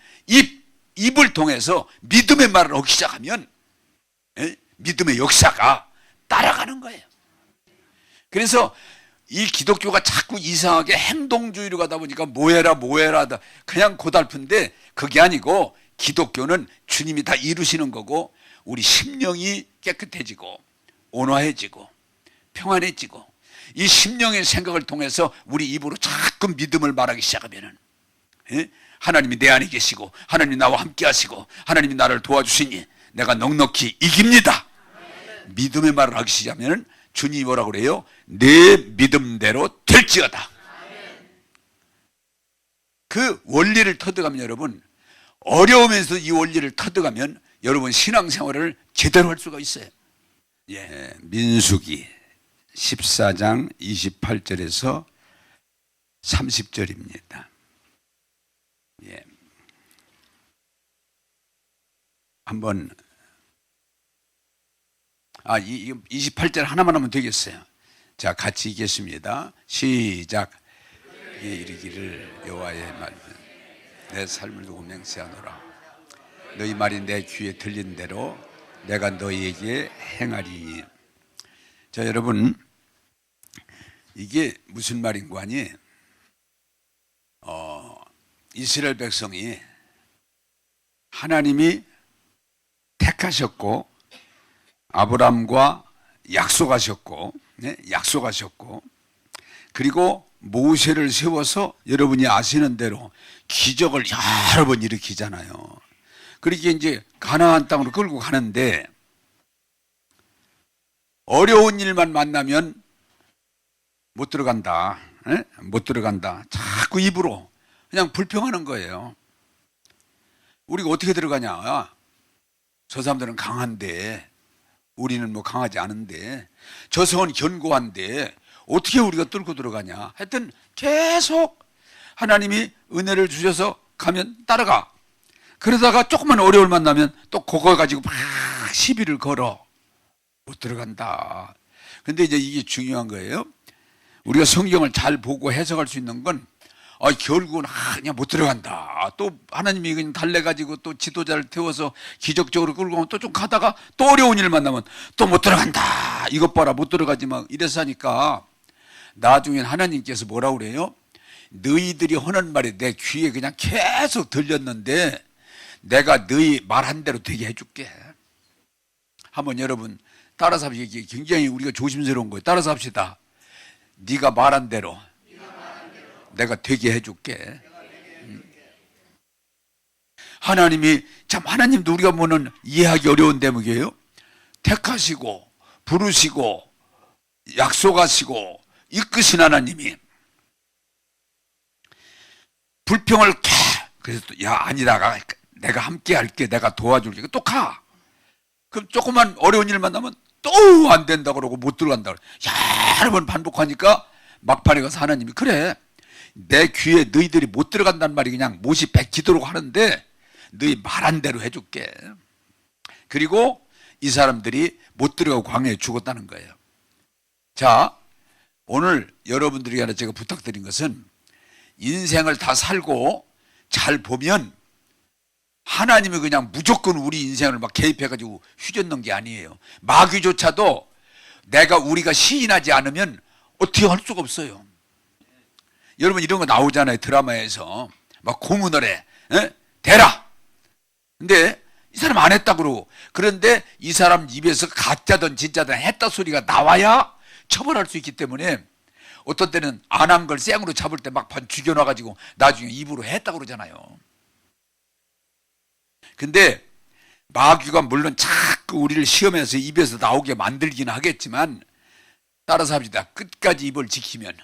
입을 통해서 믿음의 말을 하기 시작하면 믿음의 역사가 따라가는 거예요. 그래서 이 기독교가 자꾸 이상하게 행동주의로 가다 보니까 뭐해라 하다 그냥 고달픈데 그게 아니고 기독교는 주님이 다 이루시는 거고 우리 심령이 깨끗해지고 온화해지고 평안해지고 이 심령의 생각을 통해서 우리 입으로 자꾸 믿음을 말하기 시작하면은 하나님이 내 안에 계시고 하나님이 나와 함께 하시고 하나님이 나를 도와주시니 내가 넉넉히 이깁니다. 믿음의 말을 하기 시작하면 주님이 뭐라고 그래요? 내 믿음대로 될지어다. 그 원리를 터득하면 여러분 어려우면서 이 원리를 터득하면 여러분 신앙생활을 제대로 할 수가 있어요. 민수기 14장 28절에서 30절입니다. 한번 28절 하나만 하면 되겠어요. 자, 같이 읽겠습니다. 시작. 이르기를 여호와의 말 내 삶을 두고 맹세하노라. 너희 말이 내 귀에 들린 대로 내가 너희에게 행하리니. 자, 여러분 이게 무슨 말인고 하니 이스라엘 백성이 하나님이 택하셨고 아브람과 약속하셨고 그리고 모세를 세워서 여러분이 아시는 대로 기적을 여러 번 일으키잖아요. 그렇게 이제 가나안 땅으로 끌고 가는데 어려운 일만 만나면 못 들어간다. 자꾸 입으로 그냥 불평하는 거예요. 우리가 어떻게 들어가냐? 저 사람들은 강한데 우리는 뭐 강하지 않은데 저 성은 견고한데 어떻게 우리가 뚫고 들어가냐? 하여튼 계속 하나님이 은혜를 주셔서 가면 따라가. 그러다가 조금만 어려울 만나면 또 그거 가지고 막 시비를 걸어. 못 들어간다. 근데 이제 이게 중요한 거예요. 우리가 성경을 잘 보고 해석할 수 있는 건 결국은 그냥 못 들어간다. 또 하나님이 그냥 달래가지고 또 지도자를 태워서 기적적으로 끌고 오면 또 좀 가다가 또 어려운 일 만나면 또 못 들어간다. 이것 봐라 못 들어가지 막 이래서 하니까 나중엔 하나님께서 뭐라고 그래요? 너희들이 하는 말이 내 귀에 그냥 계속 들렸는데 내가 너희 말한 대로 되게 해줄게. 한번 여러분 따라서 합시다. 굉장히 우리가 조심스러운 거예요. 따라서 합시다. 네가 말한 대로 내가 되게 해줄게. 하나님이 참 하나님도 우리가 보는 이해하기 어려운 대목이에요. 택하시고 부르시고 약속하시고 이끄신 하나님이 불평을 그래서 또 야 아니다가 내가 함께 할게 내가 도와줄게 또 가. 그럼 조금만 어려운 일 만나면 또 안 된다 그러고 못 들어간다 그러고 여러 번 반복하니까 막판에 가서 하나님이 그래 내 귀에 너희들이 못 들어간다는 말이 그냥 못이 베끼도록 하는데 너희 말한 대로 해줄게. 그리고 이 사람들이 못 들어가고 광야에 죽었다는 거예요. 자, 오늘 여러분들이 하나 제가 부탁드린 것은 인생을 다 살고 잘 보면 하나님이 그냥 무조건 우리 인생을 막 개입해가지고 휘젓는 게 아니에요. 마귀조차도 우리가 시인하지 않으면 어떻게 할 수가 없어요. 여러분 이런 거 나오잖아요. 드라마에서 막 고문을 해. 대라. 근데 이 사람 안 했다 그러고 그런데 이 사람 입에서 가짜든 진짜든 했다 소리가 나와야 처벌할 수 있기 때문에 어떤 때는 안 한 걸 생으로 잡을 때 막 반 죽여놔가지고 나중에 입으로 했다 그러잖아요. 근데 마귀가 물론 자꾸 우리를 시험해서 입에서 나오게 만들긴 하겠지만 따라서 합시다. 끝까지 입을 지키면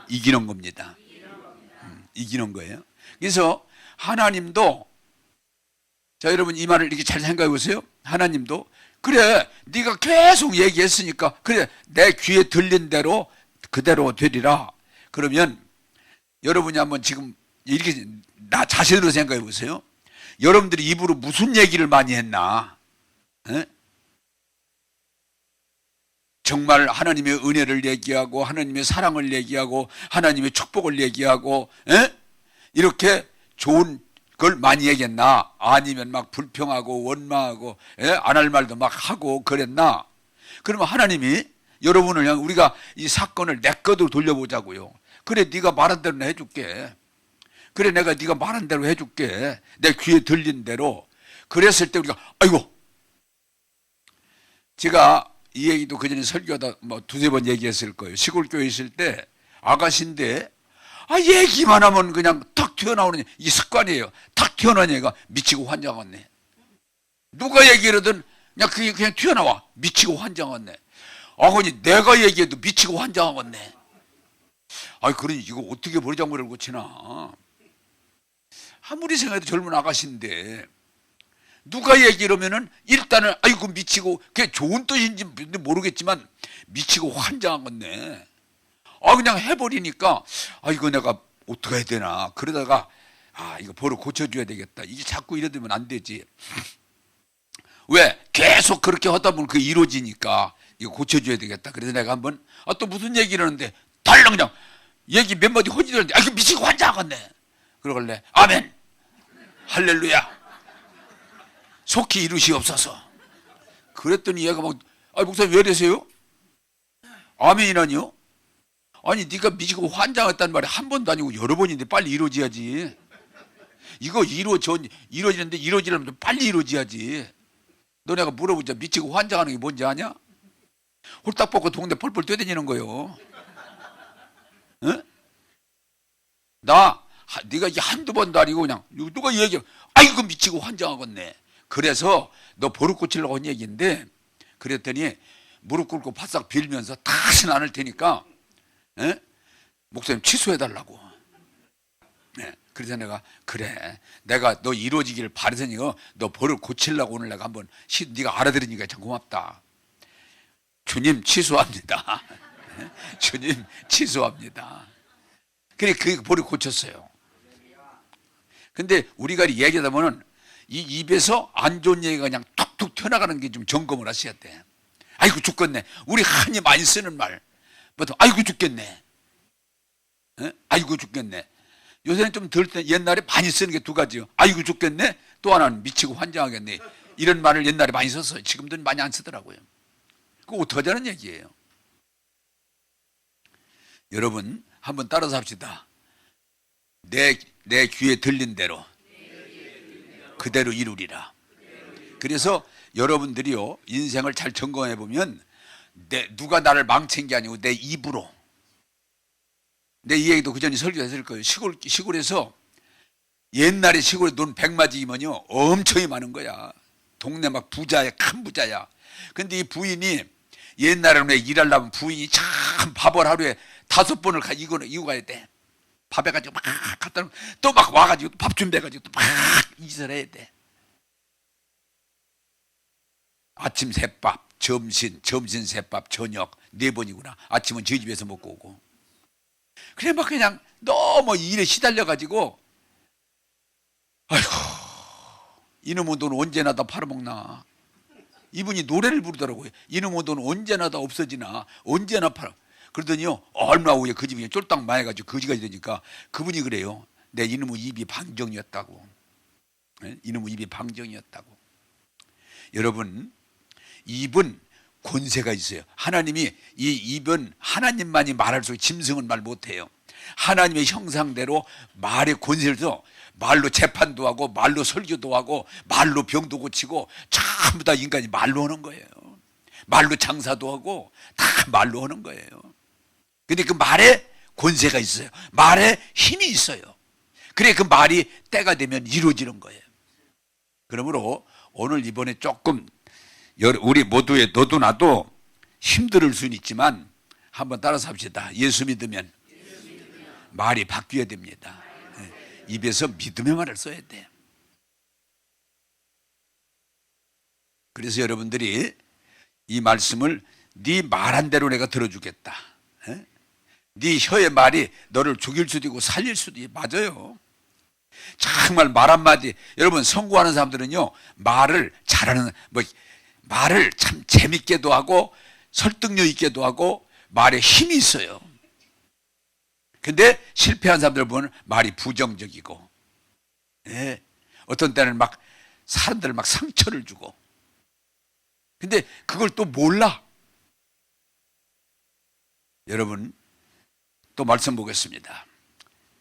이기는 겁니다. 이기는 거예요. 그래서 하나님도 자 여러분 이 말을 이렇게 잘 생각해 보세요. 하나님도 그래 네가 계속 얘기했으니까 그래 내 귀에 들린 대로 그대로 되리라. 그러면 여러분이 한번 지금 이렇게 나 자신으로 생각해 보세요. 여러분들이 입으로 무슨 얘기를 많이 했나? 정말 하나님의 은혜를 얘기하고 하나님의 사랑을 얘기하고 하나님의 축복을 얘기하고 이렇게 좋은 걸 많이 얘기했나? 아니면 막 불평하고 원망하고 안 할 말도 막 하고 그랬나? 그러면 하나님이 여러분을 그냥 우리가 이 사건을 내 것으로 돌려보자고요. 그래 네가 말한 대로 해줄게. 그래 내가 네가 말한 대로 해줄게. 내 귀에 들린 대로. 그랬을 때 우리가 아이고 제가 이 얘기도 그전에 설교하다 뭐 두세 번 얘기했을 거예요. 시골 교회 있을 때 아가씨인데 얘기만 하면 그냥 탁 튀어나오는 이 습관이에요. 탁 튀어나오는 얘기가 미치고 환장하네. 누가 얘기를 하든 그냥 그게 그냥 튀어나와. 미치고 환장하네. 아버님 내가 얘기해도 미치고 환장하겠네. 그러니 이거 어떻게 버리장머리를 고치나. 아무리 생각해도 젊은 아가씨인데 누가 얘기를 하면은 일단은 아이고 미치고 그게 좋은 뜻인지 모르겠지만 미치고 환장하겠네. 그냥 해버리니까 이거 내가 어떻게 해야 되나. 그러다가 이거 버릇 고쳐줘야 되겠다. 이게 자꾸 이러면 안 되지. 왜? 계속 그렇게 하다 보면 그게 이루어지니까 이거 고쳐줘야 되겠다. 그래서 내가 한번 또 무슨 얘기를 하는데 달랑 그냥 얘기 몇 마디 허지더는데 이거 미치고 환장하겠네. 그러길래 아멘 할렐루야 속히 이루시옵소서. 그랬더니 얘가 막 목사님 왜 이러세요? 아멘이라니요? 아니 네가 미치고 환장했단 말이 한 번도 아니고 여러 번인데 빨리 이루어져야지. 이거 이루어지는데 이루어지려면 빨리 이루어져야지. 너네가 물어보자. 미치고 환장하는 게 뭔지 아냐? 홀딱 벗고 동네 펄펄 뛰어다니는 거요. 네가 이게 한두 번도 아니고 그냥 누가 얘기해 아이고 미치고 환장하겠네. 그래서 너 버릇 고치려고 한 얘기인데 그랬더니 무릎 꿇고 바싹 빌면서 다시는 안 할 테니까 목사님 취소해달라고. 그래서 내가 그래 내가 너 이루어지기를 바라서니까 너 버릇 고치려고 오늘 내가 한번 네가 알아들으니까 참 고맙다. 주님 취소합니다. 주님 취소합니다. 그래 그 버릇 고쳤어요. 근데 우리가 얘기하다 보면 이 입에서 안 좋은 얘기가 그냥 툭툭 튀어나가는 게 좀 점검을 하셔야 돼. 아이고 죽겠네. 우리 흔히 많이 쓰는 말. 아이고 죽겠네. 아이고 죽겠네. 요새는 좀 덜 때 옛날에 많이 쓰는 게 두 가지요. 아이고 죽겠네. 또 하나는 미치고 환장하겠네. 이런 말을 옛날에 많이 썼어요. 지금도 많이 안 쓰더라고요. 그거 어떡하자는 얘기예요. 여러분 한번 따라서 합시다. 내 귀에 들린 대로 그대로 이루리라. 그래서 여러분들이요 인생을 잘 점검해 보면 누가 나를 망친 게 아니고 내 입으로, 내 이 얘기도 그전에 설교했을 거예요. 시골에서 옛날에 시골에 논 백마지기면요 엄청이 많은 거야. 동네 막 부자야, 큰 부자야. 근데 이 부인이 옛날에는 왜 일하려면 부인이 참 밥을 하루에 5번을 이고 가야 돼. 밥 해가지고 막 갖다 놓고 또 막 와가지고 밥 준비해가지고 또 막 이설 해야 돼. 아침 새밥, 점심 새밥, 저녁 4번이구나. 아침은 저희 집에서 먹고 오고. 그래 막 그냥 너무 일에 시달려가지고 아이고 이놈의 돈 언제나 다 팔아먹나. 이분이 노래를 부르더라고요. 이놈의 돈 언제나 다 없어지나, 언제나 팔아. 그러더니요 얼마 후에 그 집이 쫄딱 망해가지고 거지가 되니까 그분이 그래요. 내 이놈의 입이 방정이었다고. 이놈의 입이 방정이었다고. 여러분 입은 권세가 있어요. 하나님이 이 입은 하나님만이 말할 수 있고 짐승은 말 못해요. 하나님의 형상대로 말의 권세를 줘. 말로 재판도 하고 말로 설교도 하고 말로 병도 고치고 전부 다 인간이 말로 하는 거예요. 말로 장사도 하고 다 말로 하는 거예요. 근데 그 말에 권세가 있어요. 말에 힘이 있어요. 그래 그 말이 때가 되면 이루어지는 거예요. 그러므로 오늘 이번에 조금 우리 모두의 너도 나도 힘들 수는 있지만 한번 따라서 합시다. 예수 믿으면 말이 바뀌어야 됩니다. 입에서 믿음의 말을 써야 돼. 그래서 여러분들이 이 말씀을 네 말한 대로 내가 들어주겠다. 네 혀의 말이 너를 죽일 수도 있고 살릴 수도 있고. 맞아요. 정말 말 한마디. 여러분 선구하는 사람들은요 말을 잘하는 말을 참 재밌게도 하고 설득력 있게도 하고 말에 힘이 있어요. 근데 실패한 사람들 보면 말이 부정적이고, 어떤 때는 막 사람들을 막 상처를 주고. 근데 그걸 또 몰라. 여러분 또 말씀 보겠습니다.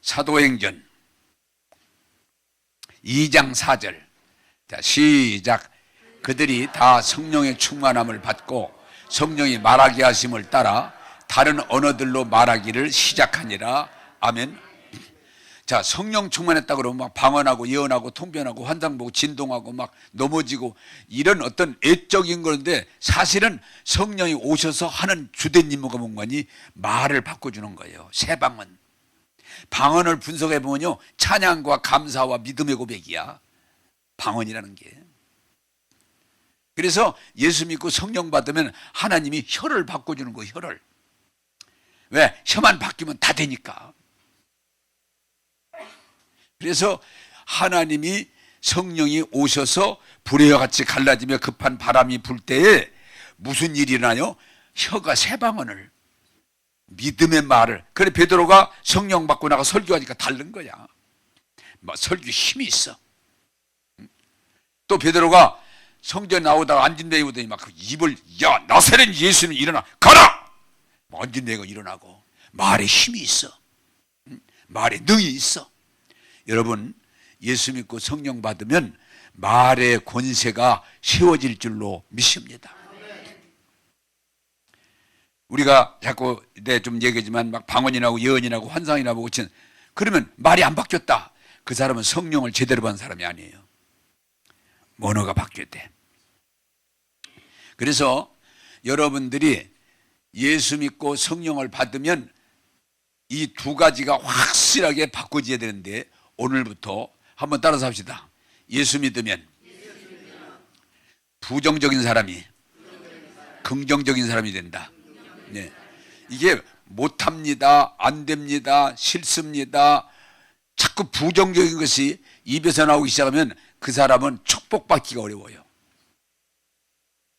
사도행전 2장 4절. 자, 시작. 그들이 다 성령의 충만함을 받고 성령이 말하게 하심을 따라 다른 언어들로 말하기를 시작하니라. 아멘. 자, 성령 충만했다 그러면 막 방언하고 예언하고 통변하고 환상 보고 진동하고 막 넘어지고 이런 어떤 애적인 건데 사실은 성령이 오셔서 하는 주된 임무가 뭔가니 말을 바꿔주는 거예요. 새 방언. 방언을 분석해 보면요 찬양과 감사와 믿음의 고백이야. 방언이라는 게. 그래서 예수 믿고 성령 받으면 하나님이 혀를 바꿔주는 거예요. 혀를. 왜? 혀만 바뀌면 다 되니까. 그래서 하나님이 성령이 오셔서 불의와 같이 갈라지며 급한 바람이 불 때에 무슨 일이 일어나요? 혀가 새 방언을, 믿음의 말을. 그래 베드로가 성령 받고 나가 설교하니까 다른 거야. 막 설교 힘이 있어. 또 베드로가 성전 나오다가 앉은 데 오더니 막 입을 야 나사렛 예수는 일어나 가라. 앉은 데가 일어나고 말에 힘이 있어. 말에 능이 있어. 여러분 예수 믿고 성령 받으면 말의 권세가 세워질 줄로 믿습니다. 우리가 자꾸 좀 얘기하지만 막 방언이 나고 예언이 나고 환상이 나고 고친 그러면 말이 안 바뀌었다. 그 사람은 성령을 제대로 받은 사람이 아니에요. 언어가 바뀌어야 돼. 그래서 여러분들이 예수 믿고 성령을 받으면 이 두 가지가 확실하게 바꿔져야 되는데 오늘부터 한번 따라서 합시다. 예수 믿으면 부정적인 사람이 긍정적인 사람이 된다. 네. 이게 못합니다, 안 됩니다, 싫습니다, 자꾸 부정적인 것이 입에서 나오기 시작하면 그 사람은 축복받기가 어려워요.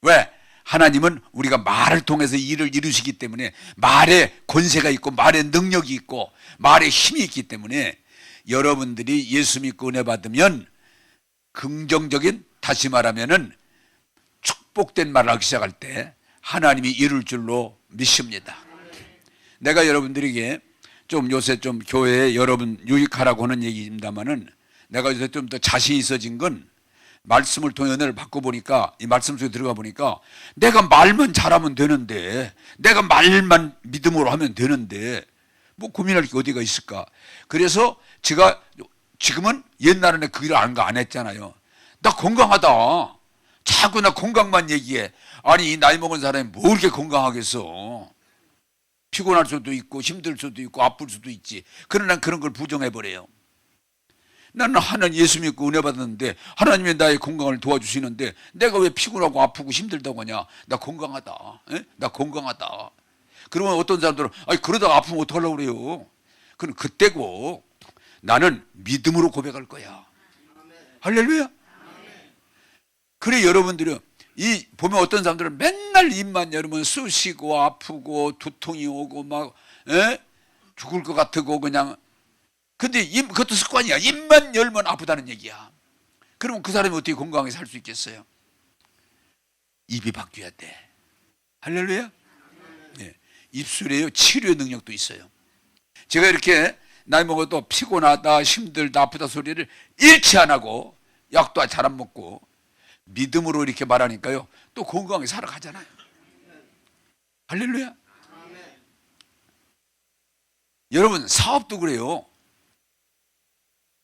왜? 하나님은 우리가 말을 통해서 일을 이루시기 때문에 말에 권세가 있고 말에 능력이 있고 말에 힘이 있기 때문에 여러분들이 예수 믿고 은혜 받으면 긍정적인, 다시 말하면은 축복된 말을 하기 시작할 때 하나님이 이룰 줄로 믿습니다. 내가 여러분들에게 좀 요새 좀 교회에 여러분 유익하라고 하는 얘기입니다만은 내가 요새 좀 더 자신 있어진 건 말씀을 통해 은혜를 받고 보니까 이 말씀 속에 들어가 보니까 내가 말만 잘하면 되는데 내가 말만 믿음으로 하면 되는데 뭐 고민할 게 어디가 있을까. 그래서 제가 지금은 옛날에는 그 일을 안 했잖아요. 나 건강하다. 자꾸 나 건강만 얘기해. 아니 이 나이 먹은 사람이 뭐 이렇게 건강하겠어. 피곤할 수도 있고 힘들 수도 있고 아플 수도 있지. 그러나 난 그런 걸 부정해버려요. 나는 하나님 예수 믿고 은혜 받았는데 하나님이 나의 건강을 도와주시는데 내가 왜 피곤하고 아프고 힘들다고 하냐. 나 건강하다. 에? 나 건강하다. 그러면 어떤 사람들은 아니 그러다가 아프면 어떡하려고 그래요. 그럼 그때고 나는 믿음으로 고백할 거야. 할렐루야. 그래 여러분들은 이 보면 어떤 사람들은 맨날 입만 열으면 쑤시고 아프고 두통이 오고 막 죽을 것 같고 그냥. 근데 그것도 습관이야. 입만 열면 아프다는 얘기야. 그러면 그 사람이 어떻게 건강하게 살 수 있겠어요? 입이 바뀌어야 돼. 할렐루야. 네. 입술에요 치료의 능력도 있어요. 제가 이렇게 나이 먹어도 피곤하다 힘들다 아프다 소리를 일치 안 하고 약도 잘 안 먹고 믿음으로 이렇게 말하니까요 또 건강하게 살아가잖아요. 할렐루야. 여러분 사업도 그래요.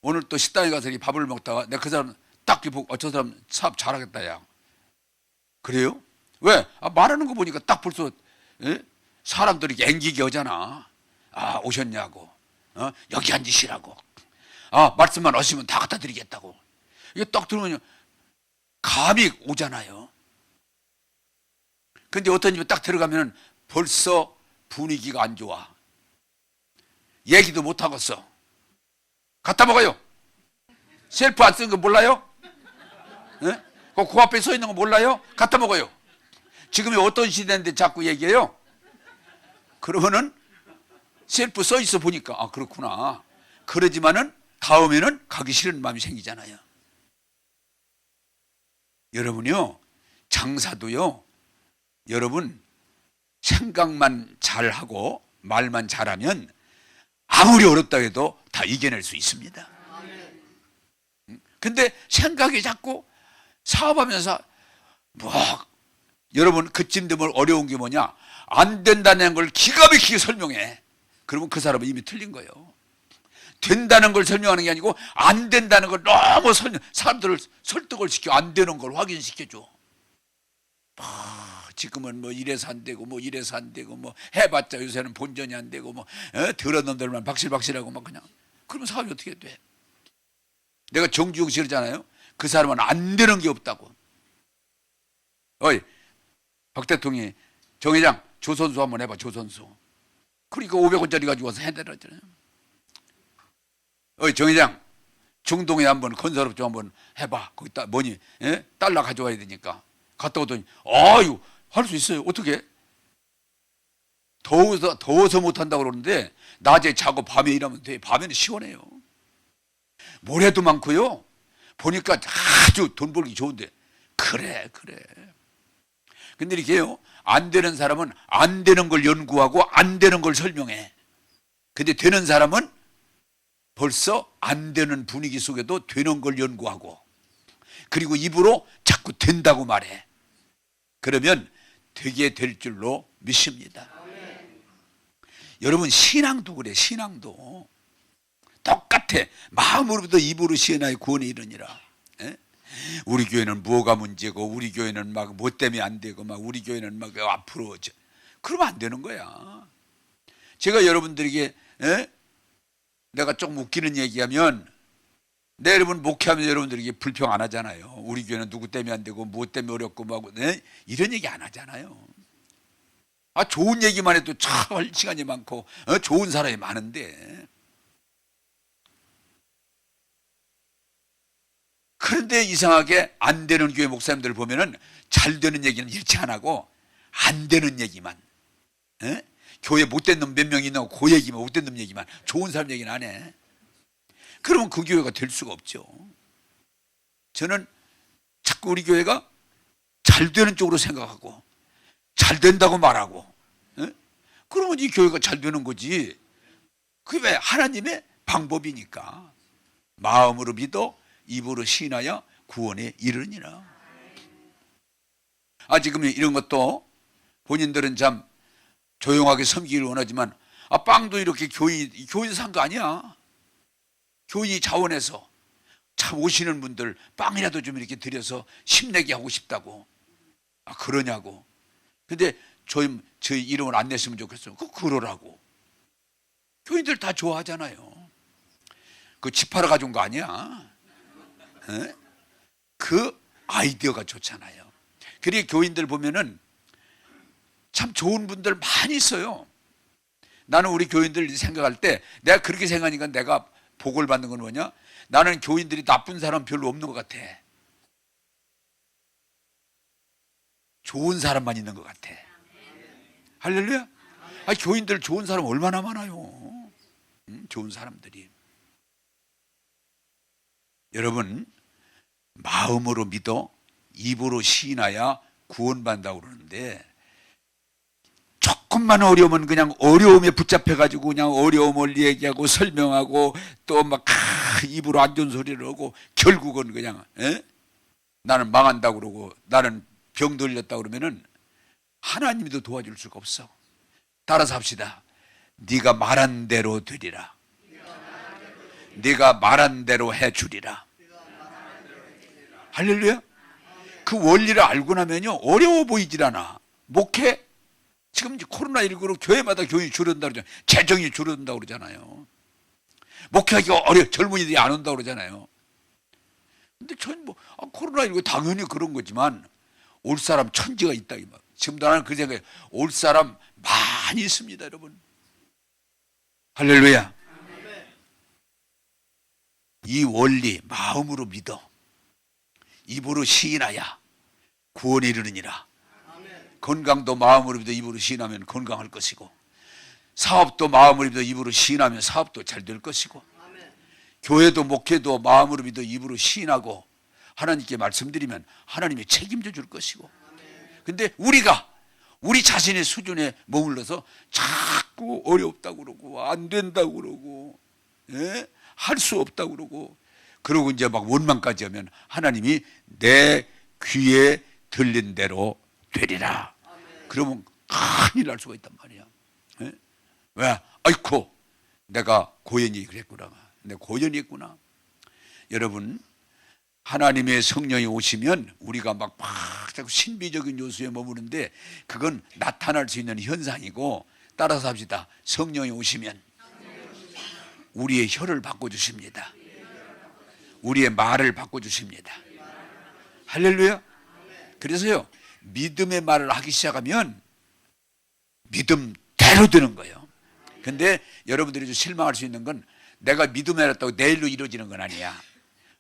오늘 또 식당에 가서 밥을 먹다가 내가 그 사람 딱 보고 저 사람 사업 잘하겠다 야. 그래요? 왜? 말하는 거 보니까 딱 벌써 사람들이 앵기게 하잖아. 오셨냐고. 여기 앉으시라고. 말씀만 하시면 다 갖다 드리겠다고. 이게 딱 들으면 감이 오잖아요. 근데 어떤 집에 딱 들어가면 벌써 분위기가 안 좋아. 얘기도 못 하겠어. 갖다 먹어요. 셀프 안 쓰는 거 몰라요? 그 앞에 서 있는 거 몰라요? 갖다 먹어요. 지금이 어떤 시대인데 자꾸 얘기해요? 그러면은 셀프 써 있어 보니까 그렇구나. 그러지만은 다음에는 가기 싫은 마음이 생기잖아요. 여러분요 장사도요 여러분 생각만 잘하고 말만 잘하면 아무리 어렵다 해도 다 이겨낼 수 있습니다. 근데 생각이 자꾸 사업하면서 여러분 그쯤 되면 어려운 게 뭐냐. 안 된다는 걸 기가 막히게 설명해. 그러면 그 사람은 이미 틀린 거예요. 된다는 걸 설명하는 게 아니고 안 된다는 걸 너무 사람들을 설득을 시켜. 안 되는 걸 확인시켜줘. 지금은 뭐 이래서 안 되고 뭐 이래서 안 되고 뭐 해봤자 요새는 본전이 안 되고 뭐 더러운 놈들만 박실박실하고 막 그냥. 그러면 사업이 어떻게 돼? 내가 정주영 씨 그러잖아요. 그 사람은 안 되는 게 없다고. 어이 박 대통령이 정 회장 조선소 한번 해봐. 조선소. 그러니까 500원짜리 가지고 와서 해드렸잖아요. 어이 정 회장 중동에 한번 건설업 좀 한번 해봐. 거기다 뭐니 달러 가져와야 되니까. 갔다 오더니 아유 할 수 있어요. 어떻게? 더워서 못한다고 그러는데 낮에 자고 밤에 일하면 돼. 밤에는 시원해요. 모래도 많고요. 보니까 아주 돈 벌기 좋은데. 그래. 근데 이렇게요. 안 되는 사람은 안 되는 걸 연구하고 안 되는 걸 설명해. 근데 되는 사람은 벌써 안 되는 분위기 속에도 되는 걸 연구하고 그리고 입으로 자꾸 된다고 말해. 그러면 되게 될 줄로 믿습니다. 여러분 신앙도 그래. 신앙도 똑같아. 마음으로부터 입으로 시원하여 구원에 이르니라. 우리 교회는 뭐가 문제고 우리 교회는 막 뭐 때문에 안 되고 막 우리 교회는 막 앞으로 그러면 안 되는 거야. 제가 여러분들에게 내가 조금 웃기는 얘기하면 내 여러분 목회하면 여러분들에게 불평 안 하잖아요. 우리 교회는 누구 때문에 안 되고 뭐 때문에 어렵고 막 이런 얘기 안 하잖아요. 좋은 얘기만 해도 참 할 시간이 많고 좋은 사람이 많은데 그런데 이상하게 안 되는 교회 목사님들 보면은 잘 되는 얘기는 일치 안 하고 안 되는 얘기만, 에? 교회 못된 놈 몇 명 있는 그 얘기만, 못된 놈 얘기만, 좋은 사람 얘기는 안 해. 그러면 그 교회가 될 수가 없죠. 저는 자꾸 우리 교회가 잘 되는 쪽으로 생각하고 잘 된다고 말하고, 에? 그러면 이 교회가 잘 되는 거지. 그게 왜? 하나님의 방법이니까. 마음으로 믿어 입으로 시인하여 구원에 이르니라. 지금 이런 것도 본인들은 참 조용하게 섬기기를 원하지만, 빵도 이렇게 교인에서 산 거 아니야. 교인 자원해서 참 오시는 분들 빵이라도 좀 이렇게 드려서 힘내게 하고 싶다고. 그러냐고. 근데 저희 이름을 안 냈으면 좋겠어요. 그러라고. 교인들 다 좋아하잖아요. 그 집하러 가져온 거 아니야. 에? 그 아이디어가 좋잖아요. 그리고 교인들 보면은 참 좋은 분들 많이 있어요. 나는 우리 교인들 생각할 때 내가 그렇게 생각하니까 내가 복을 받는 건 뭐냐? 나는 교인들이 나쁜 사람 별로 없는 것 같아. 좋은 사람만 있는 것 같아. 할렐루야. 교인들 좋은 사람 얼마나 많아요. 좋은 사람들이. 여러분, 마음으로 믿어 입으로 시인하여 구원받는다고 그러는데, 조금만 어려우면 그냥 어려움에 붙잡혀가지고 그냥 어려움을 얘기하고 설명하고 또 막 입으로 안 좋은 소리를 하고 결국은 그냥 나는 망한다고 그러고 나는 병 들렸다고 그러면은 하나님도 도와줄 수가 없어. 따라서 합시다. 네가 말한 대로 되리라. 네가 말한 대로 해주리라. 할렐루야. 그 원리를 알고 나면요 어려워 보이질 않아. 목회 지금 코로나19로 교회마다 교인이 줄어든다고 그러잖아요. 재정이 줄어든다고 그러잖아요. 목회하기가 어려워. 젊은이들이 안 온다고 그러잖아요. 근데 전 코로나19 당연히 그런 거지만 올 사람 천지가 있다. 지금도 나는 그 생각에 올 사람 많이 있습니다, 여러분. 할렐루야. 이 원리 마음으로 믿어 입으로 시인하여 구원에 이르느니라. 건강도 마음으로 믿어 입으로 시인하면 건강할 것이고, 사업도 마음으로 믿어 입으로 시인하면 사업도 잘 될 것이고, 교회도 목회도 마음으로 믿어 입으로 시인하고 하나님께 말씀드리면 하나님이 책임져 줄 것이고. 근데 우리 자신의 수준에 머물러서 자꾸 어렵다고 그러고 안 된다고 그러고 할 수 없다고 그러고 이제 막 원망까지 하면 하나님이 내 귀에 들린 대로 되리라. 그러면 큰일 날 수가 있단 말이야. 왜? 아이고 내가 고연히 그랬구나. 내가 고연히 했구나. 여러분, 하나님의 성령이 오시면 우리가 막 자꾸 신비적인 요소에 머무는데 그건 나타날 수 있는 현상이고, 따라서 합시다. 성령이 오시면 우리의 혀를 바꿔주십니다. 우리의 말을 바꿔주십니다. 할렐루야. 그래서요 믿음의 말을 하기 시작하면 믿음대로 되는 거예요. 근데 여러분들이 좀 실망할 수 있는 건 내가 믿음에 했다고 내일로 이루어지는 건 아니야.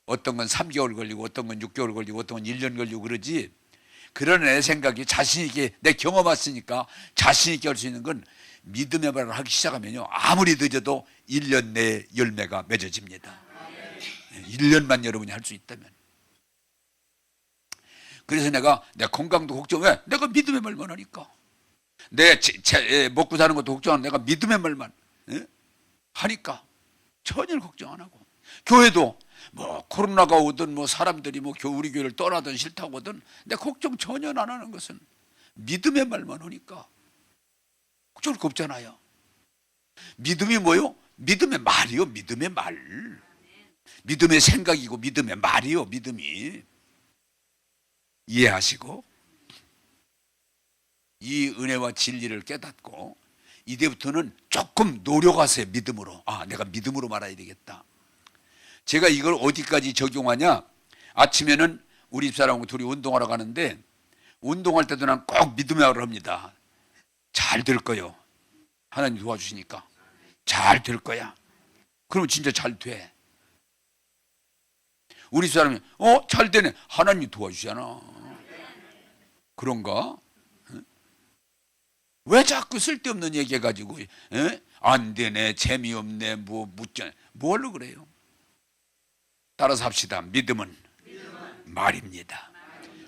어떤 건 3개월 걸리고 어떤 건 6개월 걸리고 어떤 건 1년 걸리고 그러지. 그런 내 생각이 자신 있게 내 경험 왔으니까 자신 있게 할 수 있는 건 믿음의 말을 하기 시작하면요 아무리 늦어도 1년 내에 열매가 맺어집니다. 1년만 여러분이 할 수 있다면. 그래서 내 건강도 걱정. 왜? 내가 믿음의 말만 하니까. 내 먹고 사는 것도 걱정 안 하고 내가 믿음의 말만 하니까 전혀 걱정 안 하고. 교회도 뭐 코로나가 오든 뭐 사람들이 뭐 우리 교회를 떠나든 싫다고 하든 내 걱정 전혀 안 하는 것은 믿음의 말만 하니까 걱정할 거 없잖아요. 믿음이 뭐요? 믿음의 말이요. 믿음의 말. 믿음의 생각이고 믿음의 말이요. 믿음이. 이해하시고 이 은혜와 진리를 깨닫고 이제부터는 조금 노력하세요. 믿음으로. 내가 믿음으로 말아야 되겠다. 제가 이걸 어디까지 적용하냐? 아침에는 우리 집사람하고 둘이 운동하러 가는데 운동할 때도 난 꼭 믿음의 말을 합니다. 잘 될 거요. 하나님 도와주시니까 잘 될 거야. 그럼 진짜 잘 돼. 우리 사람이 잘 되네. 하나님이 도와주잖아. 그런가? 왜 자꾸 쓸데없는 얘기 해가지고 안 되네, 재미없네, 묻잖아. 뭘로 그래요? 따라서 합시다. 믿음은 말입니다.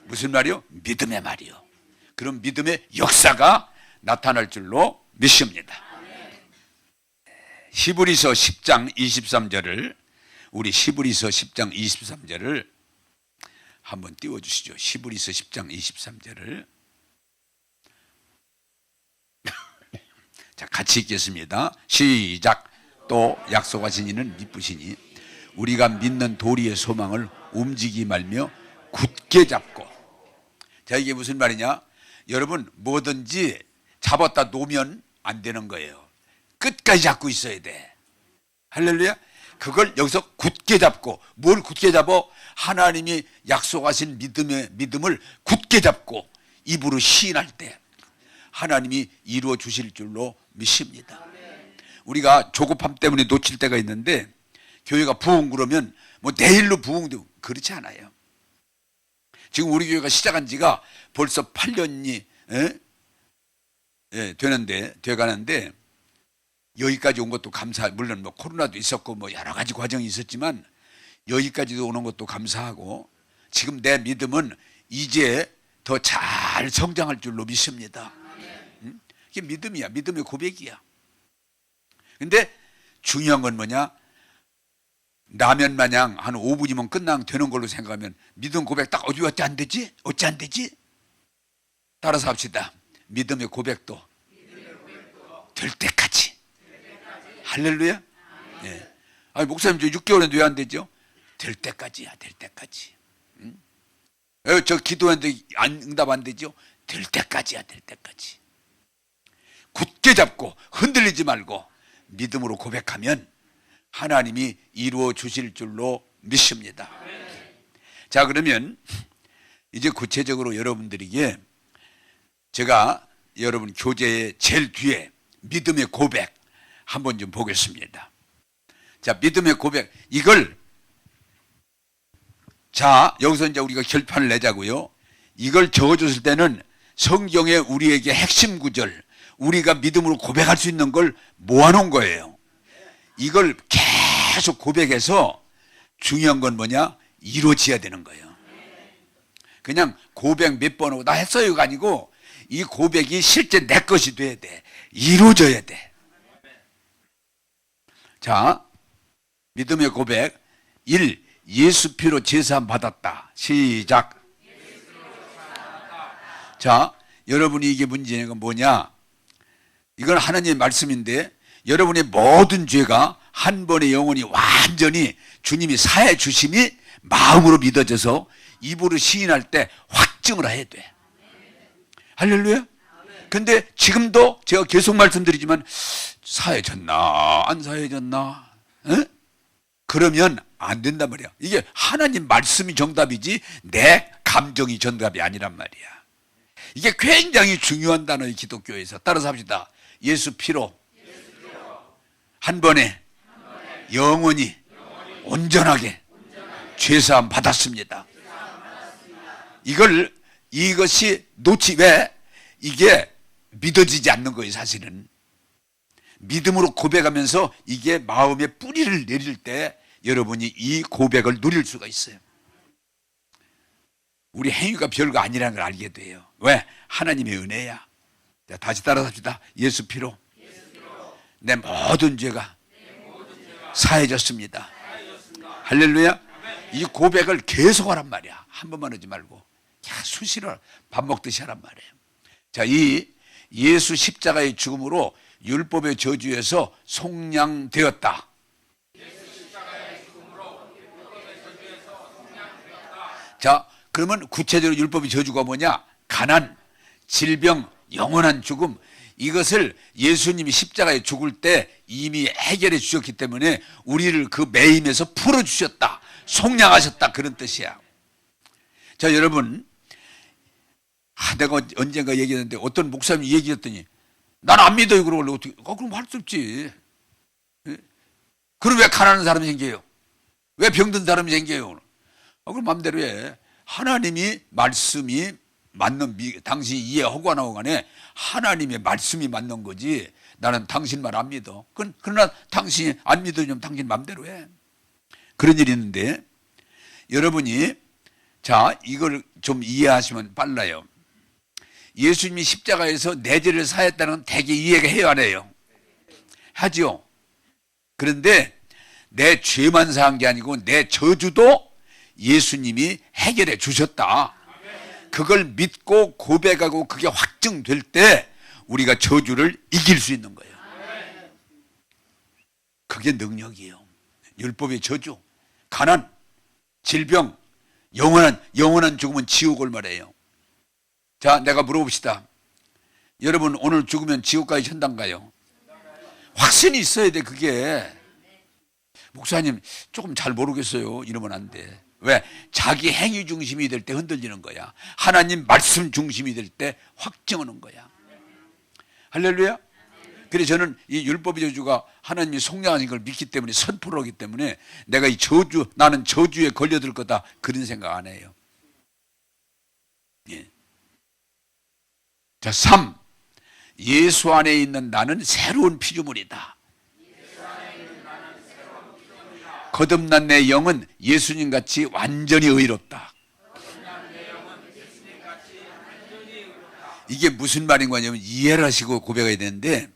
무슨 말이요? 믿음의 말이요. 그럼 믿음의 역사가 나타날 줄로 믿습니다. 히브리서 10장 23절을 우리 히브리서 10장 23절을 한번 띄워주시죠. 히브리서 10장 23절을 자, 같이 읽겠습니다. 시작. 또 약속하신 이는 기쁘시니 우리가 믿는 도리의 소망을 움직이지 말며 굳게 잡고. 자, 이게 무슨 말이냐? 여러분, 뭐든지 잡았다 놓으면 안 되는 거예요. 끝까지 잡고 있어야 돼. 할렐루야. 그걸 여기서 굳게 잡고. 뭘 굳게 잡어? 하나님이 약속하신 믿음을 굳게 잡고 입으로 시인할 때 하나님이 이루어 주실 줄로 믿습니다. 우리가 조급함 때문에 놓칠 때가 있는데, 교회가 부흥 그러면 뭐 내일로 부흥도 그렇지 않아요. 지금 우리 교회가 시작한 지가 벌써 8년이 돼가는데 여기까지 온 것도 물론 뭐 코로나도 있었고 뭐 여러 가지 과정이 있었지만 여기까지도 오는 것도 감사하고, 지금 내 믿음은 이제 더 잘 성장할 줄로 믿습니다. 이게 믿음이야. 믿음의 고백이야. 근데 중요한 건 뭐냐? 라면 마냥 한 5분이면 끝나면 되는 걸로 생각하면 믿음 고백 딱 어찌 안 되지? 어찌 안 되지? 따라서 합시다. 믿음의 고백도 될 때까지. 할렐루야. 네. 아니, 목사님 저 6개월인데 왜 안 되죠? 될 때까지야. 될 때까지. 저 기도했는데 응답 안 되죠? 될 때까지야. 될 때까지. 굳게 잡고 흔들리지 말고 믿음으로 고백하면 하나님이 이루어 주실 줄로 믿습니다. 자, 그러면 이제 구체적으로 여러분들에게 제가 여러분 교재의 제일 뒤에 믿음의 고백 한번 좀 보겠습니다. 자, 믿음의 고백, 이걸 자, 여기서 이제 우리가 결판을 내자고요. 이걸 적어줬을 때는 성경에 우리에게 핵심 구절, 우리가 믿음으로 고백할 수 있는 걸 모아놓은 거예요. 이걸 계속 고백해서 중요한 건 뭐냐? 이루어져야 되는 거예요. 그냥 고백 몇 번 하고 나 했어요가 아니고 이 고백이 실제 내 것이 돼야 돼. 이루어져야 돼. 자, 믿음의 고백 1. 예수 피로 제사함 받았다. 시작. 자, 여러분이 이게 문제가 뭐냐? 이건 하나님의 말씀인데 여러분의 모든 죄가 한 번에 영원히 완전히 주님이 사해 주심이 마음으로 믿어져서 입으로 시인할 때 확증을 해야 돼. 할렐루야. 근데 지금도 제가 계속 말씀드리지만 사해졌나 안 사해졌나 그러면 안 된단 말이야. 이게 하나님 말씀이 정답이지 내 감정이 정답이 아니란 말이야. 이게 굉장히 중요한 단어의 기독교에서. 따라서 합시다. 예수 피로 한 번에 영원히 온전하게 죄사함 받았습니다. 이것이 왜 이게 믿어지지 않는 거예요. 사실은 믿음으로 고백하면서 이게 마음에 뿌리를 내릴 때 여러분이 이 고백을 누릴 수가 있어요. 우리 행위가 별거 아니라는 걸 알게 돼요. 왜? 하나님의 은혜야. 자, 다시 따라서 합시다. 예수 피로 내 모든 죄가 사해졌습니다. 할렐루야. 이 고백을 계속 하란 말이야. 한 번만 하지 말고 수시로 밥 먹듯이 하란 말이에요. 자, 이 예수 십자가의 죽음으로 율법의 저주에서 속량되었다. 자, 그러면 구체적으로 율법의 저주가 뭐냐? 가난, 질병, 영원한 죽음. 이것을 예수님이 십자가에 죽을 때 이미 해결해 주셨기 때문에 우리를 그 매임에서 풀어주셨다. 속량하셨다. 그런 뜻이야. 자, 여러분, 내가 언젠가 얘기했는데 어떤 목사님이 얘기했더니 난 안 믿어요. 그러고 어떻게? 그럼 할 수 없지. 그럼 왜 가난한 사람이 생겨요? 왜 병든 사람이 생겨요? 그럼 마음대로 해. 하나님이 말씀이 맞는, 당신이 이해하고 안 하고 간에 하나님의 말씀이 맞는 거지. 나는 당신 말 안 믿어. 그러나 당신이 안 믿으면 당신 마음대로 해. 그런 일이 있는데, 여러분이 자, 이걸 좀 이해하시면 빨라요. 예수님이 십자가에서 내 죄를 사했다는 건 되게 이해가 해야 안 해요? 하죠. 그런데 내 죄만 사한 게 아니고 내 저주도 예수님이 해결해 주셨다. 그걸 믿고 고백하고 그게 확증될 때 우리가 저주를 이길 수 있는 거예요. 그게 능력이에요. 율법의 저주, 가난, 질병, 영원한 죽음은 지옥을 말해요. 자, 내가 물어봅시다. 여러분 오늘 죽으면 지옥 가요, 천당 가요? 확신이 있어야 돼. 그게. 목사님 조금 잘 모르겠어요. 이러면 안 돼. 왜? 자기 행위 중심이 될 때 흔들리는 거야. 하나님 말씀 중심이 될 때 확정하는 거야. 할렐루야. 그래서 저는 이 율법의 저주가 하나님이 속량하신 걸 믿기 때문에, 선포를 하기 때문에 내가 이 저주, 나는 저주에 걸려들 거다, 그런 생각 안 해요. 예. 자, 3. 예수 안에 있는 나는 새로운 피조물이다. 거듭난 내 영은 예수님같이 완전히 의롭다. 이게 무슨 말인 거냐면 이해를 하시고 고백해야 되는데,